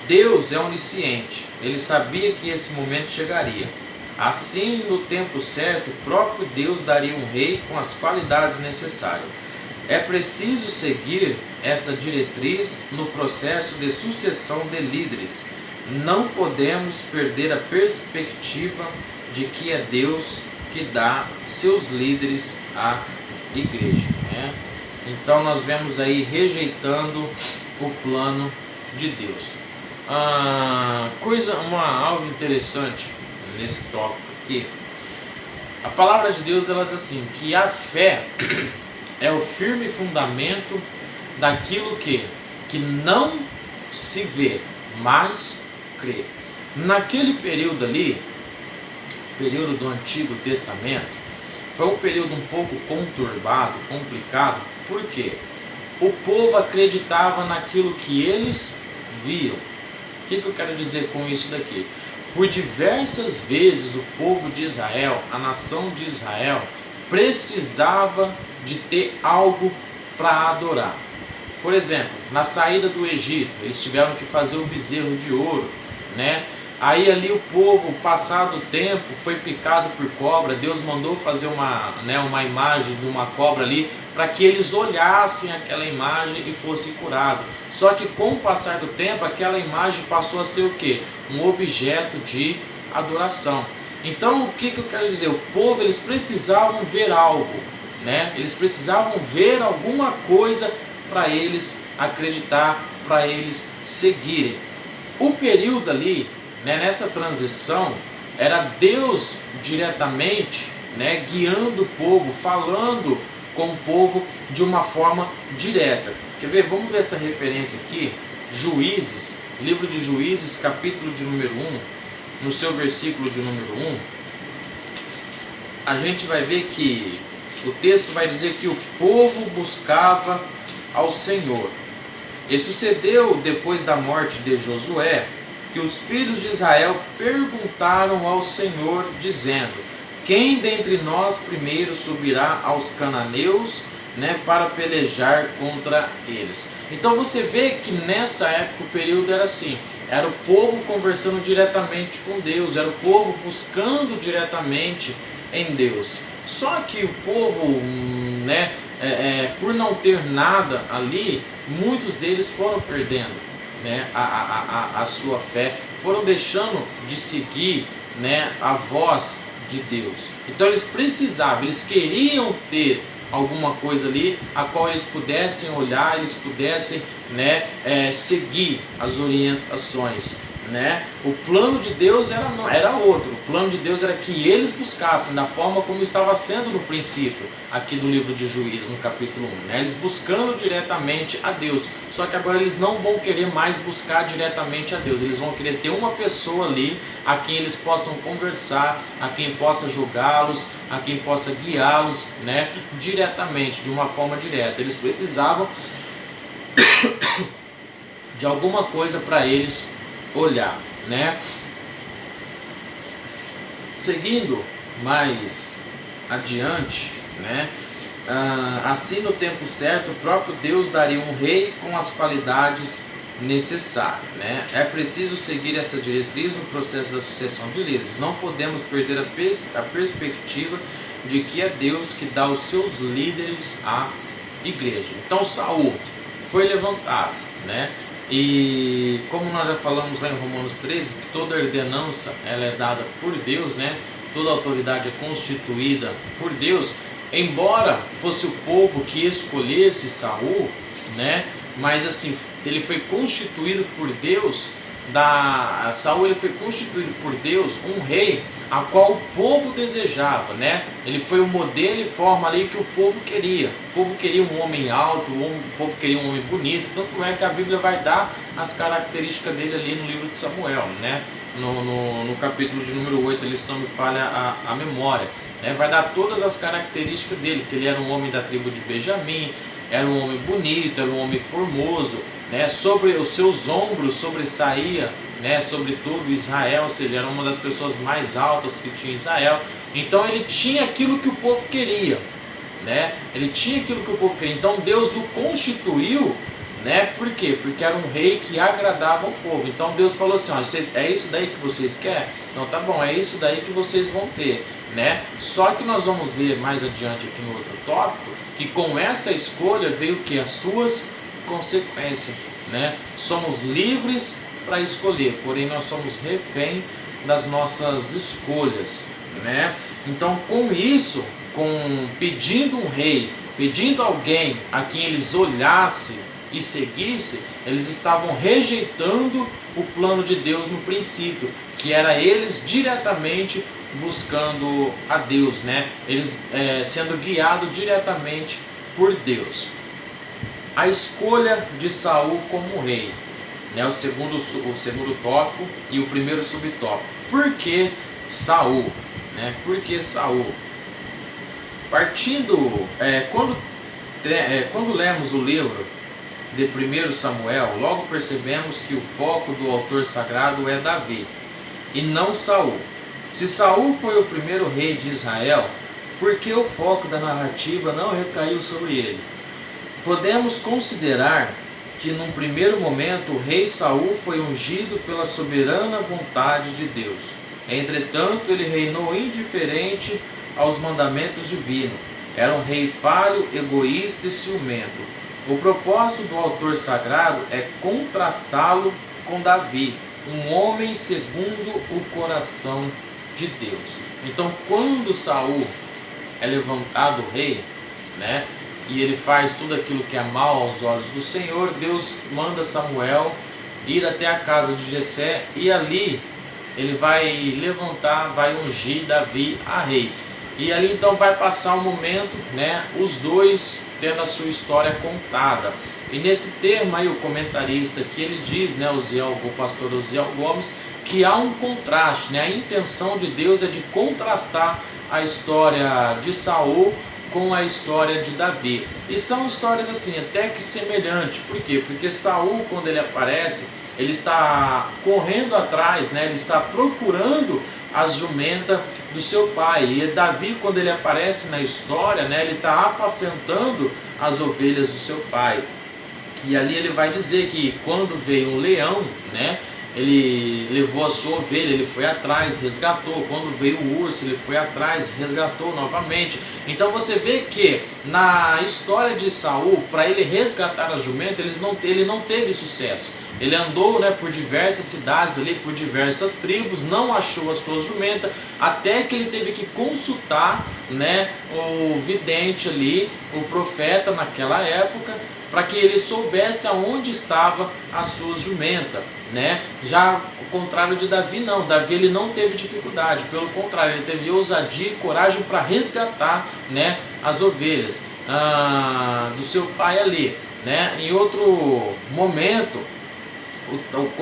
S1: Deus é onisciente, ele sabia que esse momento chegaria. Assim, no tempo certo, o próprio Deus daria um rei com as qualidades necessárias. É preciso seguir essa diretriz no processo de sucessão de líderes. Não podemos perder a perspectiva de que é Deus que dá seus líderes à igreja, né? Então nós vemos aí rejeitando o plano de Deus. Algo interessante nesse tópico aqui. A palavra de Deus ela diz assim, que a fé é o firme fundamento daquilo que não se vê, mas crê. Naquele período ali, período do Antigo Testamento, foi um período um pouco conturbado, complicado. Por quê? O povo acreditava naquilo que eles viam. O que eu quero dizer com isso daqui? Por diversas vezes o povo de Israel, a nação de Israel, precisava de ter algo para adorar. Por exemplo, na saída do Egito, eles tiveram que fazer o bezerro de ouro, né? Aí ali o povo, passado o tempo, foi picado por cobra. Deus mandou fazer uma imagem de uma cobra ali, para que eles olhassem aquela imagem e fossem curados. Só que com o passar do tempo, aquela imagem passou a ser o quê? Um objeto de adoração. Então o que eu quero dizer? O povo, eles precisavam ver algo, né? Eles precisavam ver alguma coisa para eles acreditar, para eles seguirem. O período ali, né, nessa transição, era Deus diretamente, né, guiando o povo, falando com o povo de uma forma direta. Quer ver? Vamos ver essa referência aqui. Juízes, livro de Juízes, capítulo de número 1, no seu versículo de número 1, a gente vai ver que o texto vai dizer que o povo buscava ao Senhor. E sucedeu, depois da morte de Josué, que os filhos de Israel perguntaram ao Senhor, dizendo: quem dentre nós primeiro subirá aos cananeus, para pelejar contra eles? Então você vê que nessa época o período era assim, era o povo conversando diretamente com Deus, era o povo buscando diretamente em Deus. Só que o povo, por não ter nada ali, muitos deles foram perdendo, a sua fé, foram deixando de seguir, a voz de Deus. Então eles precisavam, eles queriam ter alguma coisa ali a qual eles pudessem olhar, eles pudessem seguir as orientações. O plano de Deus era outro. O plano de Deus era que eles buscassem da forma como estava sendo no princípio, aqui do livro de Juízes, no capítulo 1, eles buscando diretamente a Deus. Só que agora eles não vão querer mais buscar diretamente a Deus, eles vão querer ter uma pessoa ali a quem eles possam conversar, a quem possa julgá-los, a quem possa guiá-los, diretamente, de uma forma direta. Eles precisavam de alguma coisa para eles olhar, Seguindo mais adiante, assim no tempo certo o próprio Deus daria um rei com as qualidades necessárias, É preciso seguir essa diretriz no processo da sucessão de líderes. Não podemos perder a perspectiva de que é Deus que dá os seus líderes à igreja. Então Saul foi levantado, E como nós já falamos lá em Romanos 13, que toda ordenança ela é dada por Deus, Toda autoridade é constituída por Deus. Embora fosse o povo que escolhesse Saul, mas assim, ele foi constituído por Deus, Saul ele foi constituído por Deus um rei a qual o povo desejava, Ele foi o modelo e forma ali que o povo queria. O povo queria um homem alto, o povo queria um homem bonito. Tanto é que a Bíblia vai dar as características dele ali no livro de Samuel, no capítulo de número 8, ali se não me falha a memória, vai dar todas as características dele, que ele era um homem da tribo de Benjamim, era um homem bonito, era um homem formoso, sobre os seus ombros sobressaía, sobre todo Israel, ou seja, era uma das pessoas mais altas que tinha Israel. Então ele tinha aquilo que o povo queria, ele tinha aquilo que o povo queria. Então Deus o constituiu, por quê? Porque era um rei que agradava ao povo. Então Deus falou assim: olha, é isso daí que vocês querem? Então tá bom, é isso daí que vocês vão ter, Só que nós vamos ver mais adiante aqui no outro tópico, que com essa escolha veio o que? As suas consequências, Somos livres para escolher, porém nós somos refém das nossas escolhas, Então com isso, pedindo um rei, pedindo alguém a quem eles olhassem e seguissem, eles estavam rejeitando o plano de Deus no princípio, que era eles diretamente buscando a Deus, Eles sendo guiados diretamente por Deus. A escolha de Saul como rei, o segundo tópico e o primeiro subtópico. Por que Saul? Por que Saul? Quando lemos o livro de 1 Samuel, logo percebemos que o foco do autor sagrado é Davi e não Saul. Se Saul foi o primeiro rei de Israel, por que o foco da narrativa não recaiu sobre ele? Podemos considerar que num primeiro momento o rei Saul foi ungido pela soberana vontade de Deus. Entretanto, ele reinou indiferente aos mandamentos divinos. Era um rei falho, egoísta e ciumento. O propósito do autor sagrado é contrastá-lo com Davi, um homem segundo o coração de Deus. Então, quando Saul é levantado rei, e ele faz tudo aquilo que é mal aos olhos do Senhor, Deus manda Samuel ir até a casa de Jessé e ali ele vai levantar, vai ungir Davi a rei. E ali então vai passar um momento, os dois tendo a sua história contada. E nesse termo aí o comentarista que ele diz, o pastor Osiel Gomes, que há um contraste, a intenção de Deus é de contrastar a história de Saul com a história de Davi. E são histórias assim, até que semelhantes. Por quê? Porque Saul, quando ele aparece, ele está correndo atrás, né? Ele está procurando as jumentas do seu pai. E Davi, quando ele aparece na história, né? Ele está apacentando as ovelhas do seu pai. E ali ele vai dizer que quando veio um leão, né? Ele levou a sua ovelha, ele foi atrás, resgatou. Quando veio o urso, ele foi atrás, resgatou novamente. Então você vê que na história de Saul, para ele resgatar a jumenta, ele não teve sucesso. Ele andou, né, por diversas cidades ali, por diversas tribos, não achou a sua jumenta, até que ele teve que consultar, né, o vidente ali, o profeta naquela época, para que ele soubesse aonde estava a sua jumenta, né? Já ao contrário de Davi, não. Davi ele não teve dificuldade, pelo contrário, ele teve ousadia e coragem para resgatar, né, as ovelhas do seu pai ali, né? Em outro momento,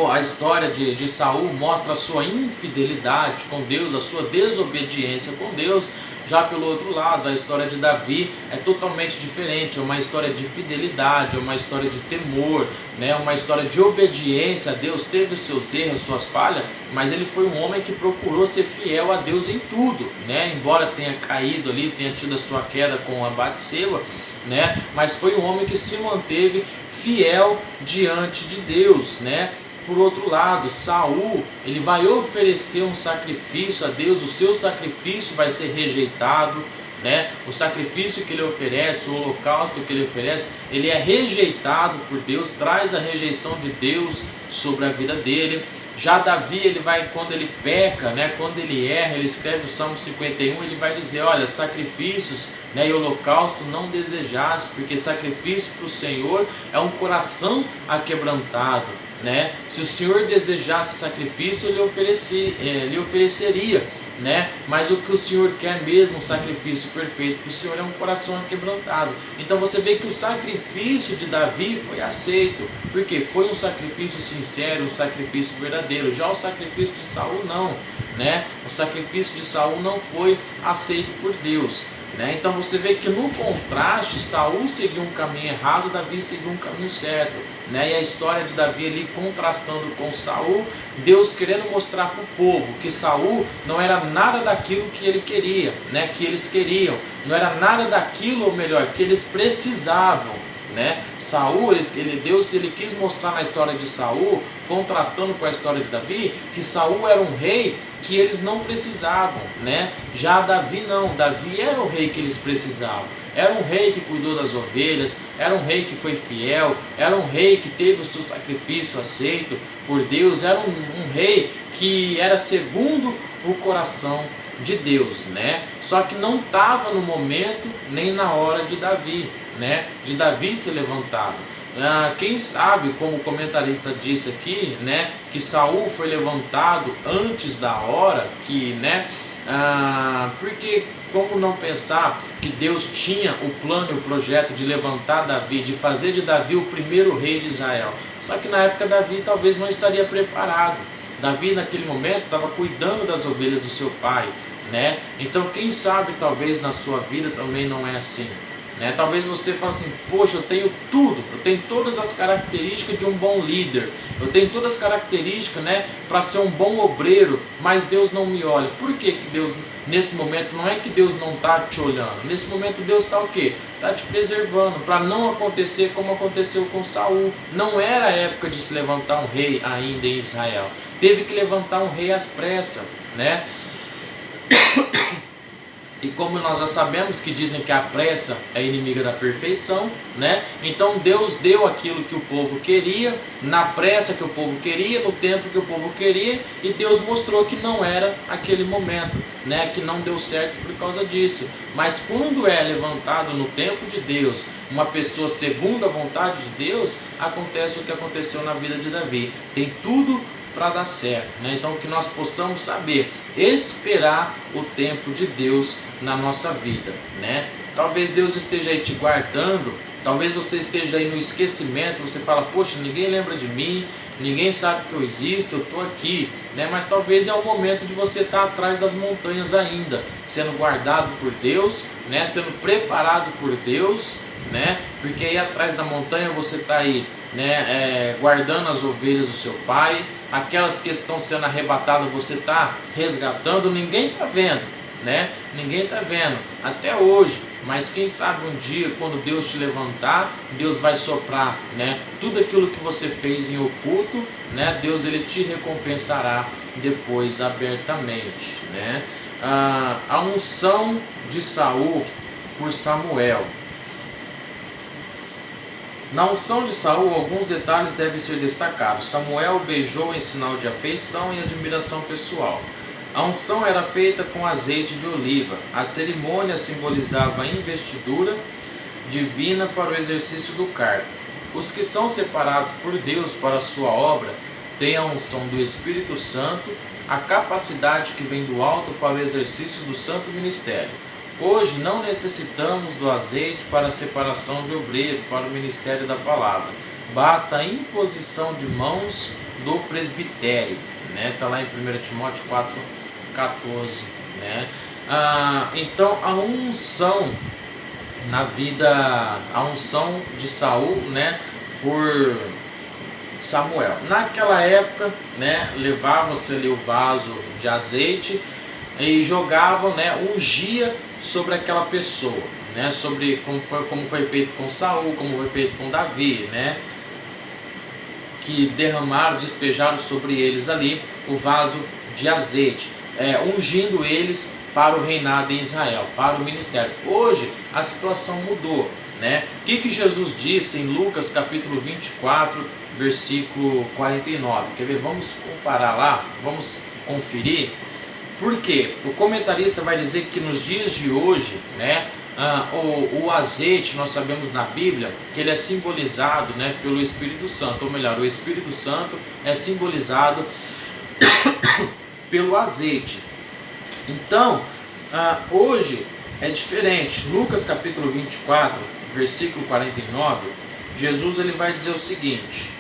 S1: a história de Saul mostra a sua infidelidade com Deus, a sua desobediência com Deus. Já pelo outro lado, a história de Davi é totalmente diferente, é uma história de fidelidade, é uma história de temor, né? Uma história de obediência a Deus. Teve os seus erros, suas falhas, mas ele foi um homem que procurou ser fiel a Deus em tudo, né? Embora tenha caído ali, tenha tido a sua queda com a Batseba, né? Mas foi um homem que se manteve fiel diante de Deus, né? Por outro lado, Saul, ele vai oferecer um sacrifício a Deus, o seu sacrifício vai ser rejeitado, né? O sacrifício que ele oferece, o holocausto que ele oferece, ele é rejeitado por Deus, traz a rejeição de Deus sobre a vida dele. Já Davi, ele vai, quando ele peca, né, quando ele erra, ele escreve o Salmo 51, ele vai dizer, olha, sacrifícios, né, e holocausto não desejaste, porque sacrifício para o Senhor é um coração aquebrantado, né? Se o Senhor desejasse sacrifício, ele ofereceria, né? Mas o que o Senhor quer mesmo, um sacrifício perfeito, que o Senhor é um coração quebrantado. Então você vê que o sacrifício de Davi foi aceito, porque foi um sacrifício sincero, um sacrifício verdadeiro. Já o sacrifício de Saul não, né? O sacrifício de Saul não foi aceito por Deus, né? Então você vê que no contraste, Saul seguiu um caminho errado, Davi seguiu um caminho certo, né? E a história de Davi ali contrastando com Saul, Deus querendo mostrar para o povo que Saul não era nada daquilo que ele queria, né? Que eles queriam, não era nada daquilo, ou melhor, que eles precisavam, né? Saul, Deus quis mostrar na história de Saul, contrastando com a história de Davi, que Saul era um rei que eles não precisavam, né? Já Davi não, Davi era o rei que eles precisavam. Era um rei que cuidou das ovelhas, era um rei que foi fiel, era um rei que teve o seu sacrifício aceito por Deus, era um rei que era segundo o coração de Deus, né? Só que não estava no momento nem na hora de Davi, né? De Davi se levantar. Quem sabe, como o comentarista disse aqui, né? Que Saul foi levantado antes da hora, que, né? Porque como não pensar que Deus tinha o plano e o projeto de levantar Davi, de fazer de Davi o primeiro rei de Israel. Só que na época Davi talvez não estaria preparado. Davi naquele momento estava cuidando das ovelhas do seu pai, né? Então quem sabe talvez na sua vida também não é assim, né? Talvez você fale assim, poxa, eu tenho tudo, eu tenho todas as características de um bom líder, eu tenho todas as características, né, para ser um bom obreiro, mas Deus não me olha. Por que Deus, nesse momento, não é que Deus não está te olhando, nesse momento Deus está o quê? Está te preservando, para não acontecer como aconteceu com Saul. Não era a época de se levantar um rei ainda em Israel, teve que levantar um rei às pressas, né? E como nós já sabemos que dizem que a pressa é inimiga da perfeição, né? Então Deus deu aquilo que o povo queria, na pressa que o povo queria, no tempo que o povo queria, e Deus mostrou que não era aquele momento, né? Que não deu certo por causa disso. Mas quando é levantado no tempo de Deus, uma pessoa segundo a vontade de Deus, acontece o que aconteceu na vida de Davi. Tem tudo para dar certo, né? Então que nós possamos saber esperar o tempo de Deus na nossa vida, né? Talvez Deus esteja aí te guardando, Talvez você esteja aí no esquecimento, você fala, poxa, ninguém lembra de mim, ninguém sabe que eu existo, eu estou aqui, né? Mas talvez é o momento de você estar atrás das montanhas ainda, sendo guardado por Deus, né? Sendo preparado por Deus, né? Porque aí atrás da montanha você está aí, né? Guardando as ovelhas do seu pai, aquelas que estão sendo arrebatadas você está resgatando, ninguém está vendo, né? Ninguém está vendo até hoje. Mas quem sabe um dia, quando Deus te levantar, Deus vai soprar, né? Tudo aquilo que você fez em oculto, né? Deus ele te recompensará depois abertamente, né? A unção de Saul por Samuel. Na unção de Saul, alguns detalhes devem ser destacados. Samuel beijou em sinal de afeição e admiração pessoal. A unção era feita com azeite de oliva. A cerimônia simbolizava a investidura divina para o exercício do cargo. Os que são separados por Deus para a sua obra têm a unção do Espírito Santo, a capacidade que vem do alto para o exercício do santo ministério. Hoje não necessitamos do azeite para a separação de obreiro, para o ministério da palavra. Basta a imposição de mãos do presbitério. Está lá em 1 Timóteo 4,14, né? Então a unção na vida, a unção de Saul, né, por Samuel. Naquela época, né, levava-se ali o vaso de azeite e jogavam, né, ungia sobre aquela pessoa, né, sobre como foi feito com Saul, como foi feito com Davi, né, que derramaram, despejaram sobre eles ali o vaso de azeite, ungindo eles para o reinado em Israel, para o ministério. Hoje a situação mudou, né? O que Jesus disse em Lucas capítulo 24, versículo 49? Quer ver? Vamos comparar lá, vamos conferir. Por quê? O comentarista vai dizer que nos dias de hoje, né, o azeite, nós sabemos na Bíblia que ele é simbolizado, né, pelo Espírito Santo, ou melhor, o Espírito Santo é simbolizado pelo azeite. Então, hoje é diferente. Lucas capítulo 24, versículo 49, Jesus ele vai dizer o seguinte: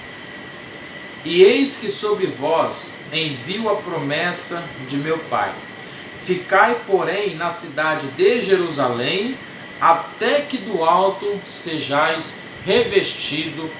S1: e eis que sobre vós envio a promessa de meu Pai. Ficai, porém, na cidade de Jerusalém, até que do alto sejais revestido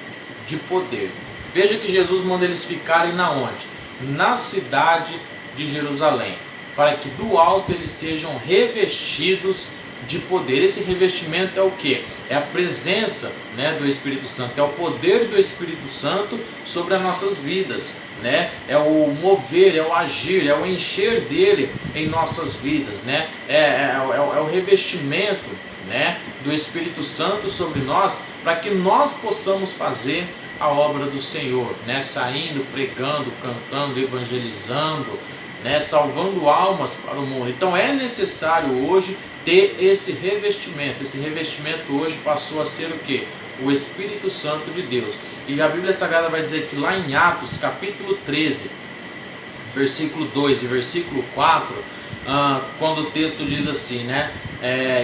S1: de poder. Veja que Jesus manda eles ficarem na onde? Na cidade de Jerusalém, para que do alto eles sejam revestidos de poder. Esse revestimento é o que? É a presença, né, do Espírito Santo, é o poder do Espírito Santo sobre as nossas vidas, né? É o mover, é o agir, é o encher dele em nossas vidas, né? É o revestimento, né, do Espírito Santo sobre nós, para que nós possamos fazer a obra do Senhor, né? Saindo, pregando, cantando, evangelizando, né? Salvando almas para o mundo. Então é necessário hoje ter esse revestimento. Esse revestimento hoje passou a ser o que? O Espírito Santo de Deus. E a Bíblia Sagrada vai dizer que lá em Atos capítulo 13, versículo 2 e versículo 4, quando o texto diz assim, né?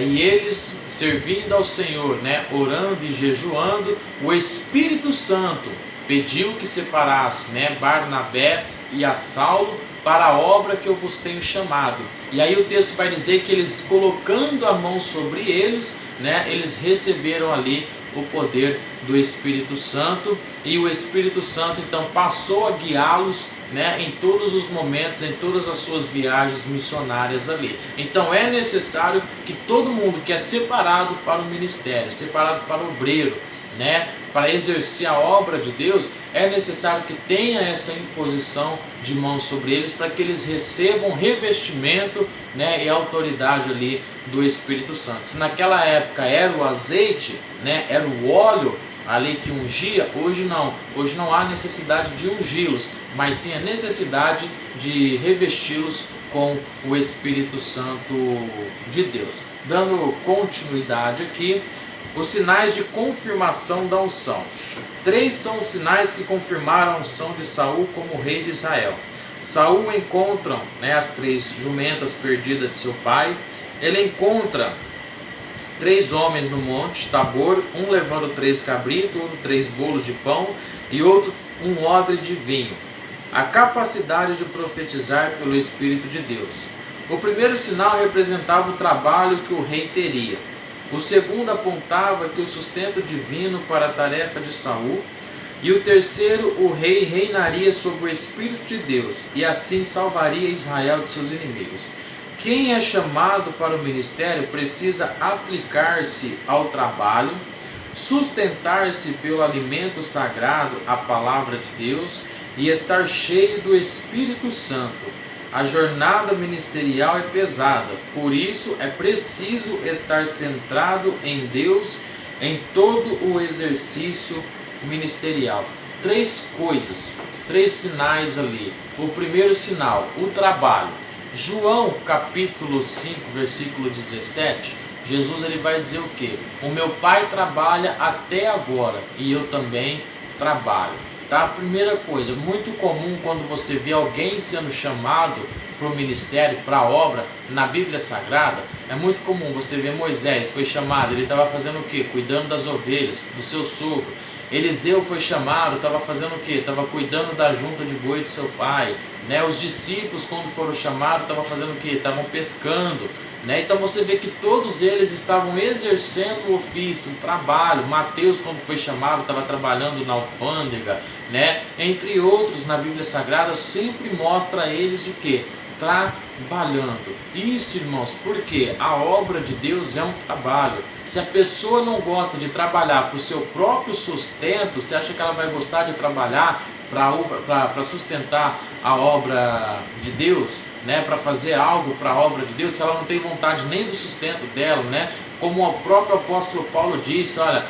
S1: E eles servindo ao Senhor, né, orando e jejuando, o Espírito Santo pediu que separasse, né, Barnabé e a Saulo para a obra que eu vos tenho chamado. E aí o texto vai dizer que eles, colocando a mão sobre eles, né, eles receberam ali o poder do Espírito Santo, e o Espírito Santo então passou a guiá-los, né, em todos os momentos, em todas as suas viagens missionárias ali. Então é necessário que todo mundo que é separado para o ministério, separado para o obreiro, né, para exercer a obra de Deus, é necessário que tenha essa imposição de mãos sobre eles, para que eles recebam revestimento, né, e autoridade ali do Espírito Santo. Se naquela época era o azeite, né, era o óleo ali que ungia, hoje não há necessidade de ungí-los, mas sim a necessidade de revesti-los com o Espírito Santo de Deus. Dando continuidade aqui, os sinais de confirmação da unção. 3 são os sinais que confirmaram a unção de Saul como rei de Israel. Saul encontra, né, as 3 jumentas perdidas de seu pai. Ele encontra 3 homens no monte Tabor, um levando 3 cabritos, outro 3 bolos de pão e outro um odre de vinho. A capacidade de profetizar pelo Espírito de Deus. O primeiro sinal representava o trabalho que o rei teria. O segundo apontava que o sustento divino para a tarefa de Saul. E o terceiro, o rei reinaria sobre o Espírito de Deus e assim salvaria Israel de seus inimigos. Quem é chamado para o ministério precisa aplicar-se ao trabalho, sustentar-se pelo alimento sagrado, a palavra de Deus, e estar cheio do Espírito Santo. A jornada ministerial é pesada, por isso é preciso estar centrado em Deus em todo o exercício ministerial. 3 coisas, 3 sinais ali. O primeiro sinal, o trabalho. João capítulo 5, versículo 17, Jesus ele vai dizer o que? O meu Pai trabalha até agora e eu também trabalho. Tá? A primeira coisa, muito comum quando você vê alguém sendo chamado para o ministério, para a obra, na Bíblia Sagrada, é muito comum você ver Moisés foi chamado, ele estava fazendo o que? Cuidando das ovelhas, do seu sogro. Eliseu foi chamado, estava fazendo o que? Estava cuidando da junta de boi do seu pai. Né? Os discípulos, quando foram chamados, estavam fazendo o que? Estavam pescando. Né? Então você vê que todos eles estavam exercendo o ofício, o trabalho. Mateus, quando foi chamado, estava trabalhando na alfândega. Né? Entre outros, na Bíblia Sagrada, sempre mostra eles o que? Trabalhando. Isso, irmãos, porque a obra de Deus é um trabalho. Se a pessoa não gosta de trabalhar para o seu próprio sustento, você acha que ela vai gostar de trabalhar para sustentar a obra de Deus, né? Para fazer algo para a obra de Deus, se ela não tem vontade nem do sustento dela, né? Como o próprio apóstolo Paulo disse, olha,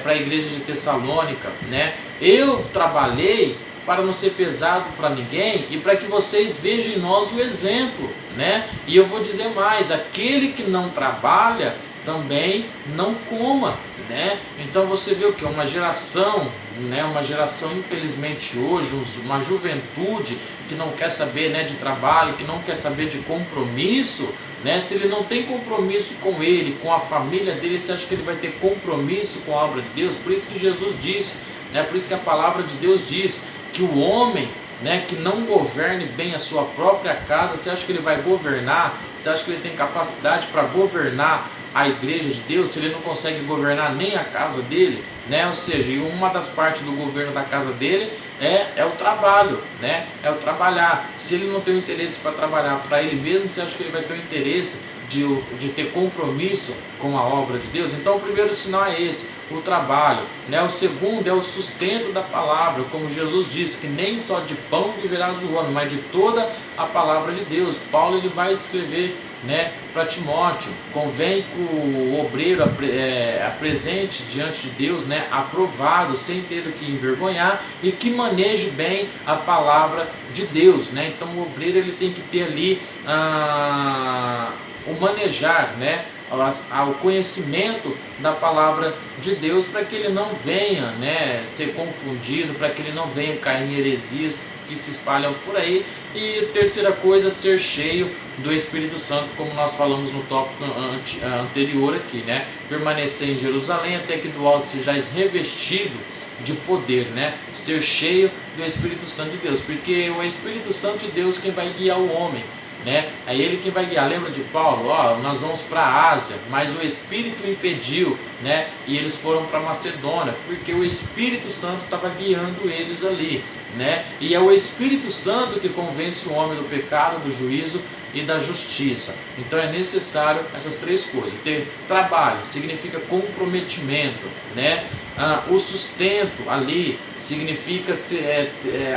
S1: para a igreja de Tessalônica, né? Eu trabalhei para não ser pesado para ninguém e para que vocês vejam em nós o exemplo, né? E eu vou dizer mais, aquele que não trabalha também não coma, né? Então você vê o que? Uma geração, né? Uma geração infelizmente hoje, uma juventude que não quer saber, né, de trabalho, que não quer saber de compromisso, né? Se ele não tem compromisso com ele, com a família dele, você acha que ele vai ter compromisso com a obra de Deus? Por isso que Jesus disse, né? Por isso que a palavra de Deus diz que o homem, né, que não governe bem a sua própria casa, você acha que ele vai governar? Você acha que ele tem capacidade para governar a igreja de Deus, se ele não consegue governar nem a casa dele, né? Ou seja, uma das partes do governo da casa dele é o trabalho, né? É o trabalhar. Se ele não tem o interesse para trabalhar para ele mesmo, você acha que ele vai ter o interesse de ter compromisso com a obra de Deus? Então o primeiro sinal é esse, o trabalho, né? O segundo é o sustento da palavra, como Jesus disse, que nem só de pão viverás o homem, mas de toda a palavra de Deus. Paulo ele vai escrever, né, para Timóteo, convém que o obreiro apresente diante de Deus, né, aprovado, sem ter do que envergonhar, e que maneje bem a palavra de Deus, né? Então o obreiro ele tem que ter ali o manejar, né, o conhecimento da palavra de Deus, para que ele não venha, né, ser confundido, para que ele não venha cair em heresias que se espalham por aí. E terceira coisa, ser cheio do Espírito Santo, como nós falamos no tópico anterior aqui, né? Permanecer em Jerusalém até que do alto sejais revestido de poder, né? Ser cheio do Espírito Santo de Deus, porque o Espírito Santo de Deus quem vai guiar o homem, né? É ele quem vai guiar. Lembra de Paulo? Nós vamos para a Ásia, mas o Espírito impediu, né? E eles foram para Macedônia, porque o Espírito Santo estava guiando eles ali, né? E é o Espírito Santo que convence o homem do pecado, do juízo e da justiça. Então é necessário essas 3 coisas. Ter trabalho significa comprometimento, né? O sustento ali significa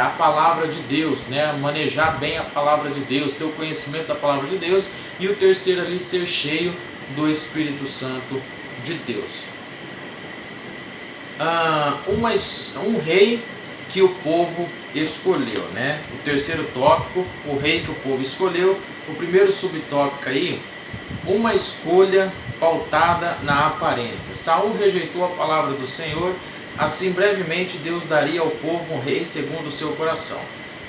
S1: a palavra de Deus, né? Manejar bem a palavra de Deus, ter o conhecimento da palavra de Deus. E o terceiro ali, ser cheio do Espírito Santo de Deus. Um rei que o povo escolheu, né? O terceiro tópico, o rei que o povo escolheu. O primeiro subtópico aí, uma escolha pautada na aparência. Saul rejeitou a palavra do Senhor, assim brevemente Deus daria ao povo um rei segundo o seu coração.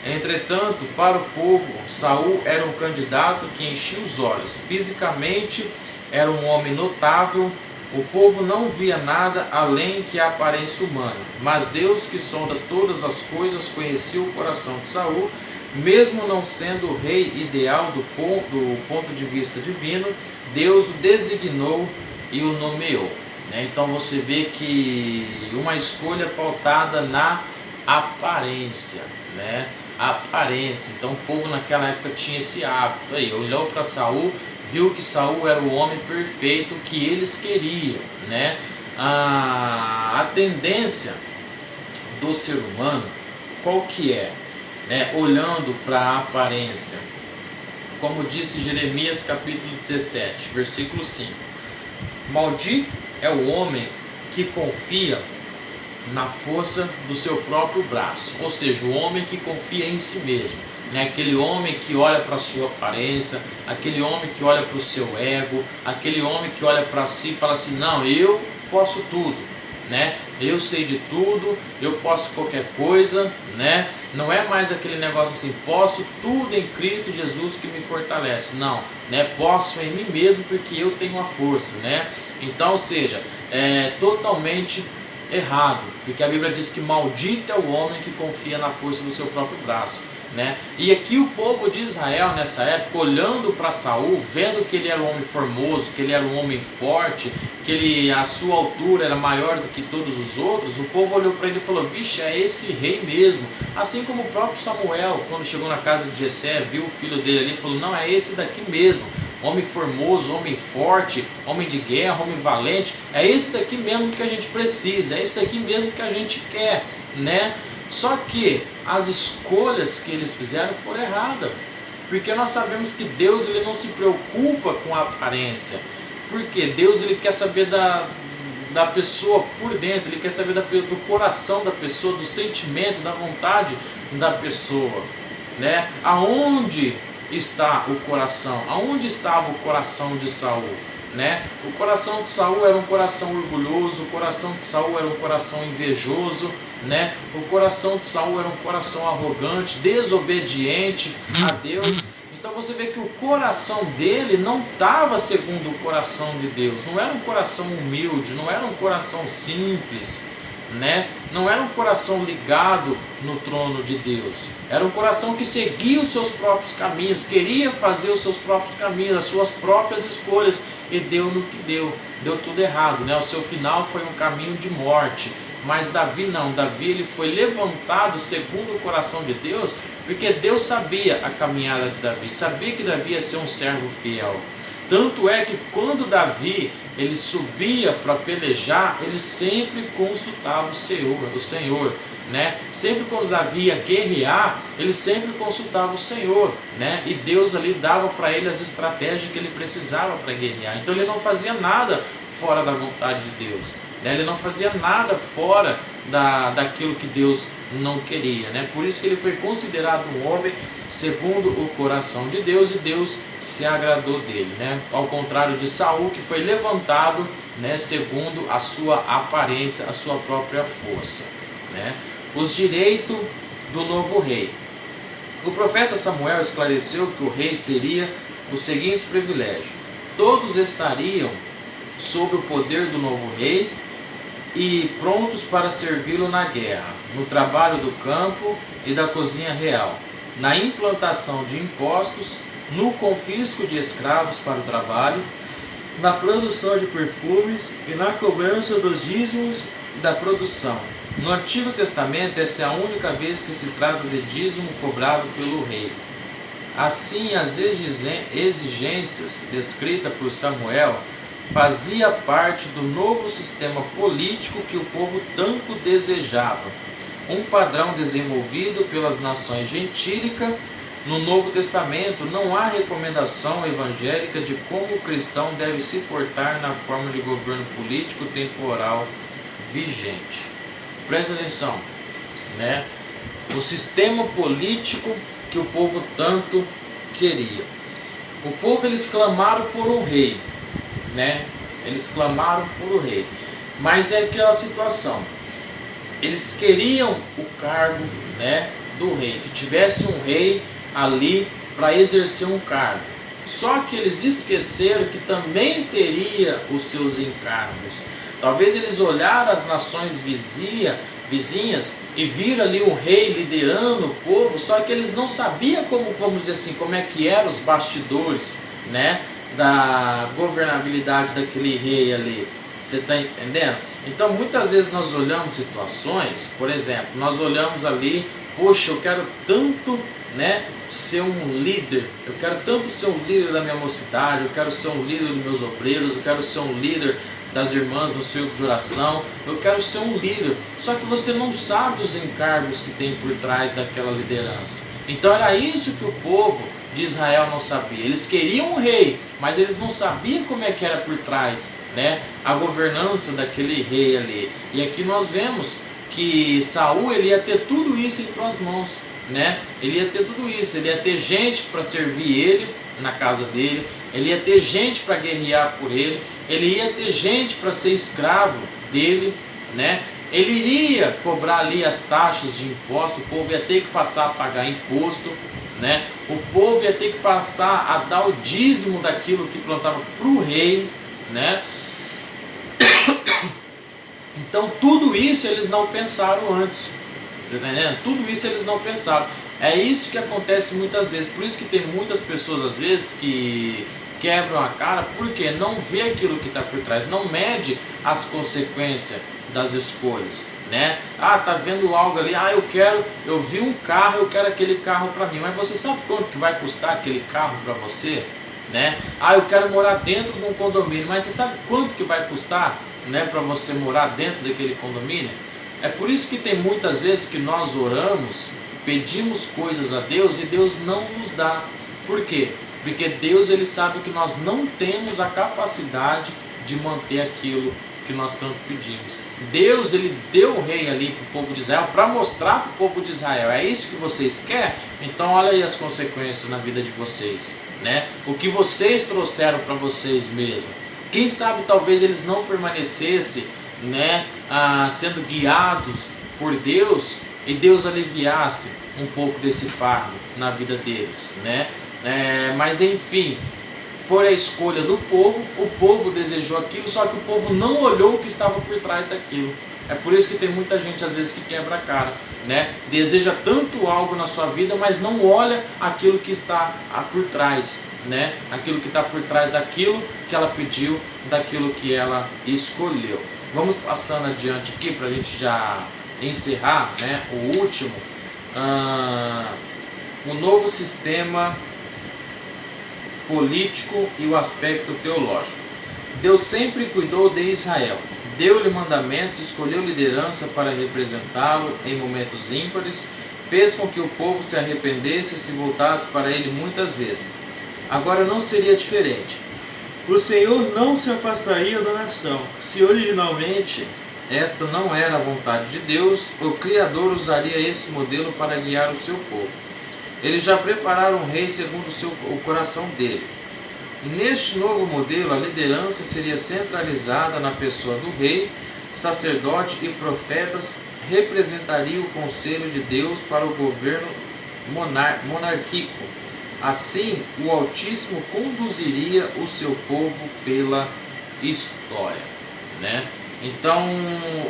S1: Entretanto, para o povo, Saul era um candidato que enchia os olhos. Fisicamente era um homem notável. O povo não via nada além que a aparência humana, mas Deus, que sonda todas as coisas, conhecia o coração de Saul, mesmo não sendo o rei ideal do ponto de vista divino. Deus o designou e o nomeou. Então você vê que uma escolha pautada na aparência, a aparência. Então o povo naquela época tinha esse hábito aí, olhou para Saul, viu que Saul era o homem perfeito que eles queriam, A tendência do ser humano, qual que é? Olhando para a aparência, como disse Jeremias capítulo 17, versículo 5: maldito é o homem que confia na força do seu próprio braço, ou seja, o homem que confia em si mesmo, aquele homem que olha para a sua aparência, aquele homem que olha para o seu ego, aquele homem que olha para si e fala assim: não, eu posso tudo, eu sei de tudo, eu posso qualquer coisa, não é mais aquele negócio assim, posso tudo em Cristo Jesus que me fortalece, não, posso em mim mesmo porque eu tenho a força, então, ou seja, é totalmente errado, porque a Bíblia diz que maldito é o homem que confia na força do seu próprio braço, E aqui o povo de Israel nessa época, olhando para Saul, vendo que ele era um homem formoso, que ele era um homem forte, que a sua altura era maior do que todos os outros, o povo olhou para ele e falou: vixe, é esse rei mesmo. Assim como o próprio Samuel, quando chegou na casa de Jessé, viu o filho dele ali e falou: não, é esse daqui mesmo, homem formoso, homem forte, homem de guerra, homem valente, é esse daqui mesmo que a gente precisa, é esse daqui mesmo que a gente quer, Só que as escolhas que eles fizeram foram erradas, porque nós sabemos que Deus ele não se preocupa com a aparência, porque Deus ele quer saber da pessoa por dentro, ele quer saber do coração da pessoa, do sentimento, da vontade da pessoa, Aonde está o coração? Aonde estava o coração de Saul? O coração de Saul era um coração orgulhoso, o coração de Saul era um coração invejoso, o coração de Saul era um coração arrogante, desobediente a Deus. Então você vê que o coração dele não estava segundo o coração de Deus, não era um coração humilde, não era um coração simples, não era um coração ligado no trono de Deus, era um coração que seguia os seus próprios caminhos, queria fazer os seus próprios caminhos, as suas próprias escolhas, e deu no que deu tudo errado, O seu final foi um caminho de morte. Mas Davi não, Davi ele foi levantado segundo o coração de Deus, porque Deus sabia a caminhada de Davi, sabia que Davi ia ser um servo fiel. Tanto é que quando Davi ele subia para pelejar, ele sempre consultava o Senhor, Sempre quando Davi ia guerrear, ele sempre consultava o Senhor, E Deus ali dava para ele as estratégias que ele precisava para guerrear. Então ele não fazia nada fora da vontade de Deus, Ele não fazia nada fora daquilo que Deus não queria, Por isso que ele foi considerado um homem segundo o coração de Deus, e Deus se agradou dele, Ao contrário de Saul, que foi levantado, segundo a sua aparência, a sua própria força, Os direitos do novo rei. O profeta Samuel esclareceu que o rei teria os seguintes privilégios: todos estariam sob o poder do novo rei e prontos para servi-lo na guerra, no trabalho do campo e da cozinha real, na implantação de impostos, no confisco de escravos para o trabalho, na produção de perfumes e na cobrança dos dízimos da produção. No Antigo Testamento, essa é a única vez que se trata de dízimo cobrado pelo rei. Assim, as exigências descritas por Samuel fazia parte do novo sistema político que o povo tanto desejava, um padrão desenvolvido pelas nações gentílicas. No Novo Testamento não há recomendação evangélica de como o cristão deve se portar na forma de governo político temporal vigente. Presta atenção, O sistema político que o povo tanto queria. O povo eles clamaram por um rei, Eles clamaram por um rei. Mas é aquela situação. Eles queriam o cargo, do rei, que tivesse um rei ali para exercer um cargo. Só que eles esqueceram que também teria os seus encargos. Talvez eles olharam as nações vizinhas e viram ali um rei liderando o povo, só que eles não sabiam como, vamos dizer assim, como é que eram os bastidores, né, da governabilidade daquele rei ali. Você está entendendo? Então muitas vezes nós olhamos situações, por exemplo, nós olhamos ali, poxa, eu quero tanto, né, ser um líder, eu quero tanto ser um líder da minha mocidade, eu quero ser um líder dos meus obreiros, eu quero ser um líder das irmãs do seu de oração, eu quero ser um líder, só que você não sabe os encargos que tem por trás daquela liderança. Então era isso que o povo de Israel não sabia. Eles queriam um rei, mas eles não sabiam como é que era por trás, né, a governança daquele rei ali. E aqui nós vemos que Saul, ele ia ter tudo isso em suas mãos, né? Ele ia ter tudo isso, ele ia ter gente para servir ele na casa dele, ele ia ter gente para guerrear por ele, ele ia ter gente para ser escravo dele, né? Ele iria cobrar ali as taxas de imposto, o povo ia ter que passar a pagar imposto, né? O povo ia ter que passar a dar o dízimo daquilo que plantava para o rei, né? Então tudo isso eles não pensaram antes, você está entendendo? Tudo isso eles não pensaram. É isso que acontece muitas vezes, por isso que tem muitas pessoas às vezes que quebram a cara, porque não vê aquilo que está por trás, não mede as consequências das escolhas, né? Ah, tá vendo algo ali, eu vi um carro, eu quero aquele carro para mim, mas você sabe quanto que vai custar aquele carro para você, né? Ah, eu quero morar dentro de um condomínio, mas você sabe quanto que vai custar, né, para você morar dentro daquele condomínio? É por isso que tem muitas vezes que nós oramos, pedimos coisas a Deus e Deus não nos dá. Por quê? Porque Deus, ele sabe que nós não temos a capacidade de manter aquilo que nós tanto pedimos. Deus, ele deu o rei ali para o povo de Israel para mostrar para o povo de Israel: é isso que vocês querem? Então olha aí as consequências na vida de vocês, né? O que vocês trouxeram para vocês mesmos. Quem sabe talvez eles não permanecessem, né, sendo guiados por Deus, e Deus aliviasse um pouco desse fardo na vida deles, né? Mas enfim, foi a escolha do povo, o povo desejou aquilo, só que o povo não olhou o que estava por trás daquilo. É por isso que tem muita gente às vezes que quebra a cara, né? Deseja tanto algo na sua vida, mas não olha aquilo que está por trás, né? Aquilo que está por trás daquilo que ela pediu, daquilo que ela escolheu. Vamos passando adiante aqui para a gente já encerrar, né? O último, o novo sistema político e o aspecto teológico. Deus sempre cuidou de Israel, deu-lhe mandamentos, escolheu liderança para representá-lo em momentos ímpares, fez com que o povo se arrependesse e se voltasse para ele muitas vezes. Agora não seria diferente. O Senhor não se afastaria da nação. Se originalmente esta não era a vontade de Deus, o Criador usaria esse modelo para guiar o seu povo. Eles já prepararam um rei segundo o coração dele. E neste novo modelo, a liderança seria centralizada na pessoa do rei, sacerdote e profetas representariam o conselho de Deus para o governo monárquico. Assim, o Altíssimo conduziria o seu povo pela história, né? Então,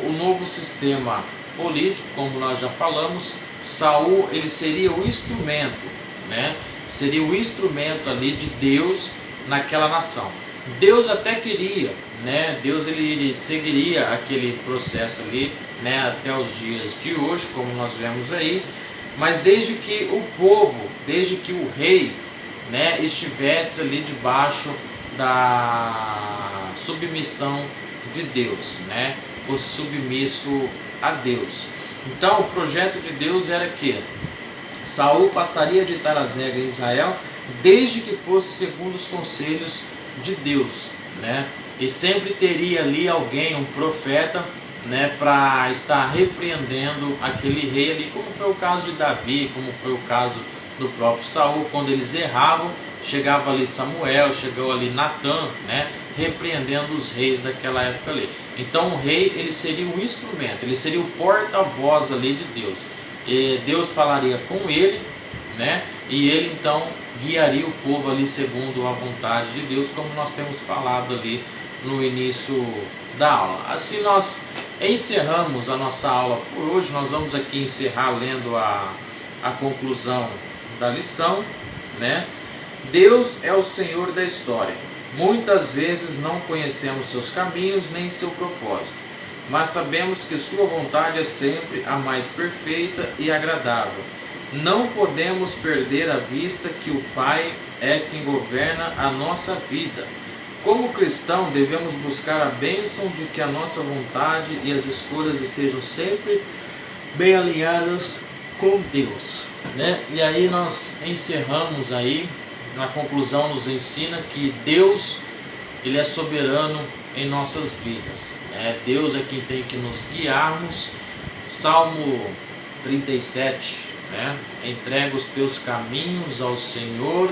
S1: o novo sistema político, como nós já falamos, Saul, ele seria o instrumento, né? Seria o instrumento ali de Deus naquela nação. Deus até queria, né? Deus ele seguiria aquele processo ali, né, até os dias de hoje, como nós vemos aí, mas desde que o povo, desde que o rei, né, estivesse ali debaixo da submissão de Deus, né, fosse submisso a Deus. Então o projeto de Deus era que Saul passaria a ditar as regras em Israel desde que fosse segundo os conselhos de Deus, né? E sempre teria ali alguém, um profeta, né, para estar repreendendo aquele rei ali, como foi o caso de Davi, como foi o caso do próprio Saul. Quando eles erravam, chegava ali Samuel, chegou ali Natã, né, repreendendo os reis daquela época ali. Então o rei, ele seria um instrumento, ele seria o porta-voz ali de Deus. E Deus falaria com ele, né, e ele então guiaria o povo ali segundo a vontade de Deus, como nós temos falado ali no início da aula. Assim nós encerramos a nossa aula por hoje. Nós vamos aqui encerrar lendo a conclusão da lição, né? Deus é o Senhor da história. Muitas vezes não conhecemos seus caminhos nem seu propósito, mas sabemos que sua vontade é sempre a mais perfeita e agradável. Não podemos perder a vista que o Pai é quem governa a nossa vida. Como cristão, devemos buscar a bênção de que a nossa vontade e as escolhas estejam sempre bem alinhadas com Deus, né? E aí nós encerramos aí, na conclusão nos ensina que Deus, ele é soberano em nossas vidas, né? Deus é quem tem que nos guiarmos. Salmo 37, né? Entrega os teus caminhos ao Senhor,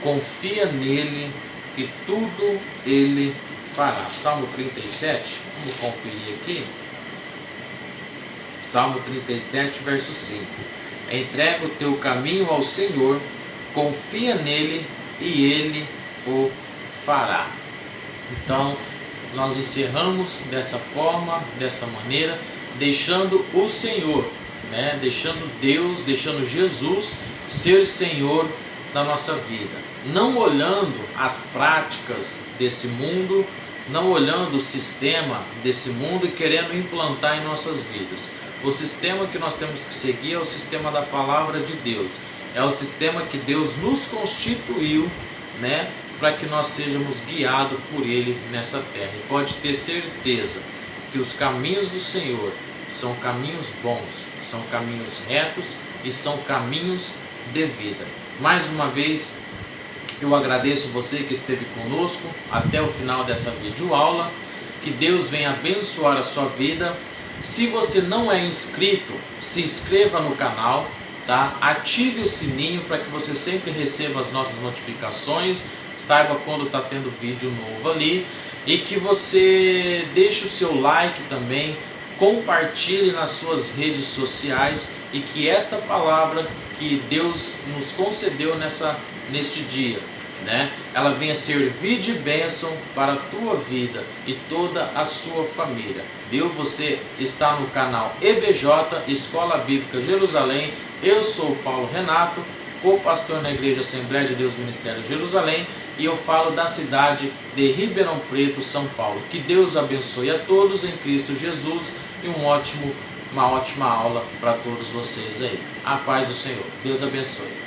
S1: confia nele e tudo ele fará. Salmo 37, vamos conferir aqui. Salmo 37, verso 5. Entrega o teu caminho ao Senhor, confia nele e ele o fará. Então, nós encerramos dessa forma, dessa maneira, deixando o Senhor, né? Deixando Deus, deixando Jesus ser Senhor da nossa vida. Não olhando as práticas desse mundo, não olhando o sistema desse mundo e querendo implantar em nossas vidas. O sistema que nós temos que seguir é o sistema da palavra de Deus. É o sistema que Deus nos constituiu, né, para que nós sejamos guiados por Ele nessa terra. E pode ter certeza que os caminhos do Senhor são caminhos bons, são caminhos retos e são caminhos de vida. Mais uma vez, eu agradeço você que esteve conosco até o final dessa videoaula. Que Deus venha abençoar a sua vida. Se você não é inscrito, se inscreva no canal, tá? Ative o sininho para que você sempre receba as nossas notificações, saiba quando está tendo vídeo novo ali, e que você deixe o seu like também, compartilhe nas suas redes sociais, e que esta palavra que Deus nos concedeu neste dia, né, ela venha servir de bênção para a tua vida e toda a sua família. Viu? Você está no canal EBJ, Escola Bíblica Jerusalém. Eu sou o Paulo Renato, co-pastor na Igreja Assembleia de Deus Ministério Jerusalém, e eu falo da cidade de Ribeirão Preto, São Paulo. Que Deus abençoe a todos em Cristo Jesus e uma ótima aula para todos vocês aí. A paz do Senhor. Deus abençoe.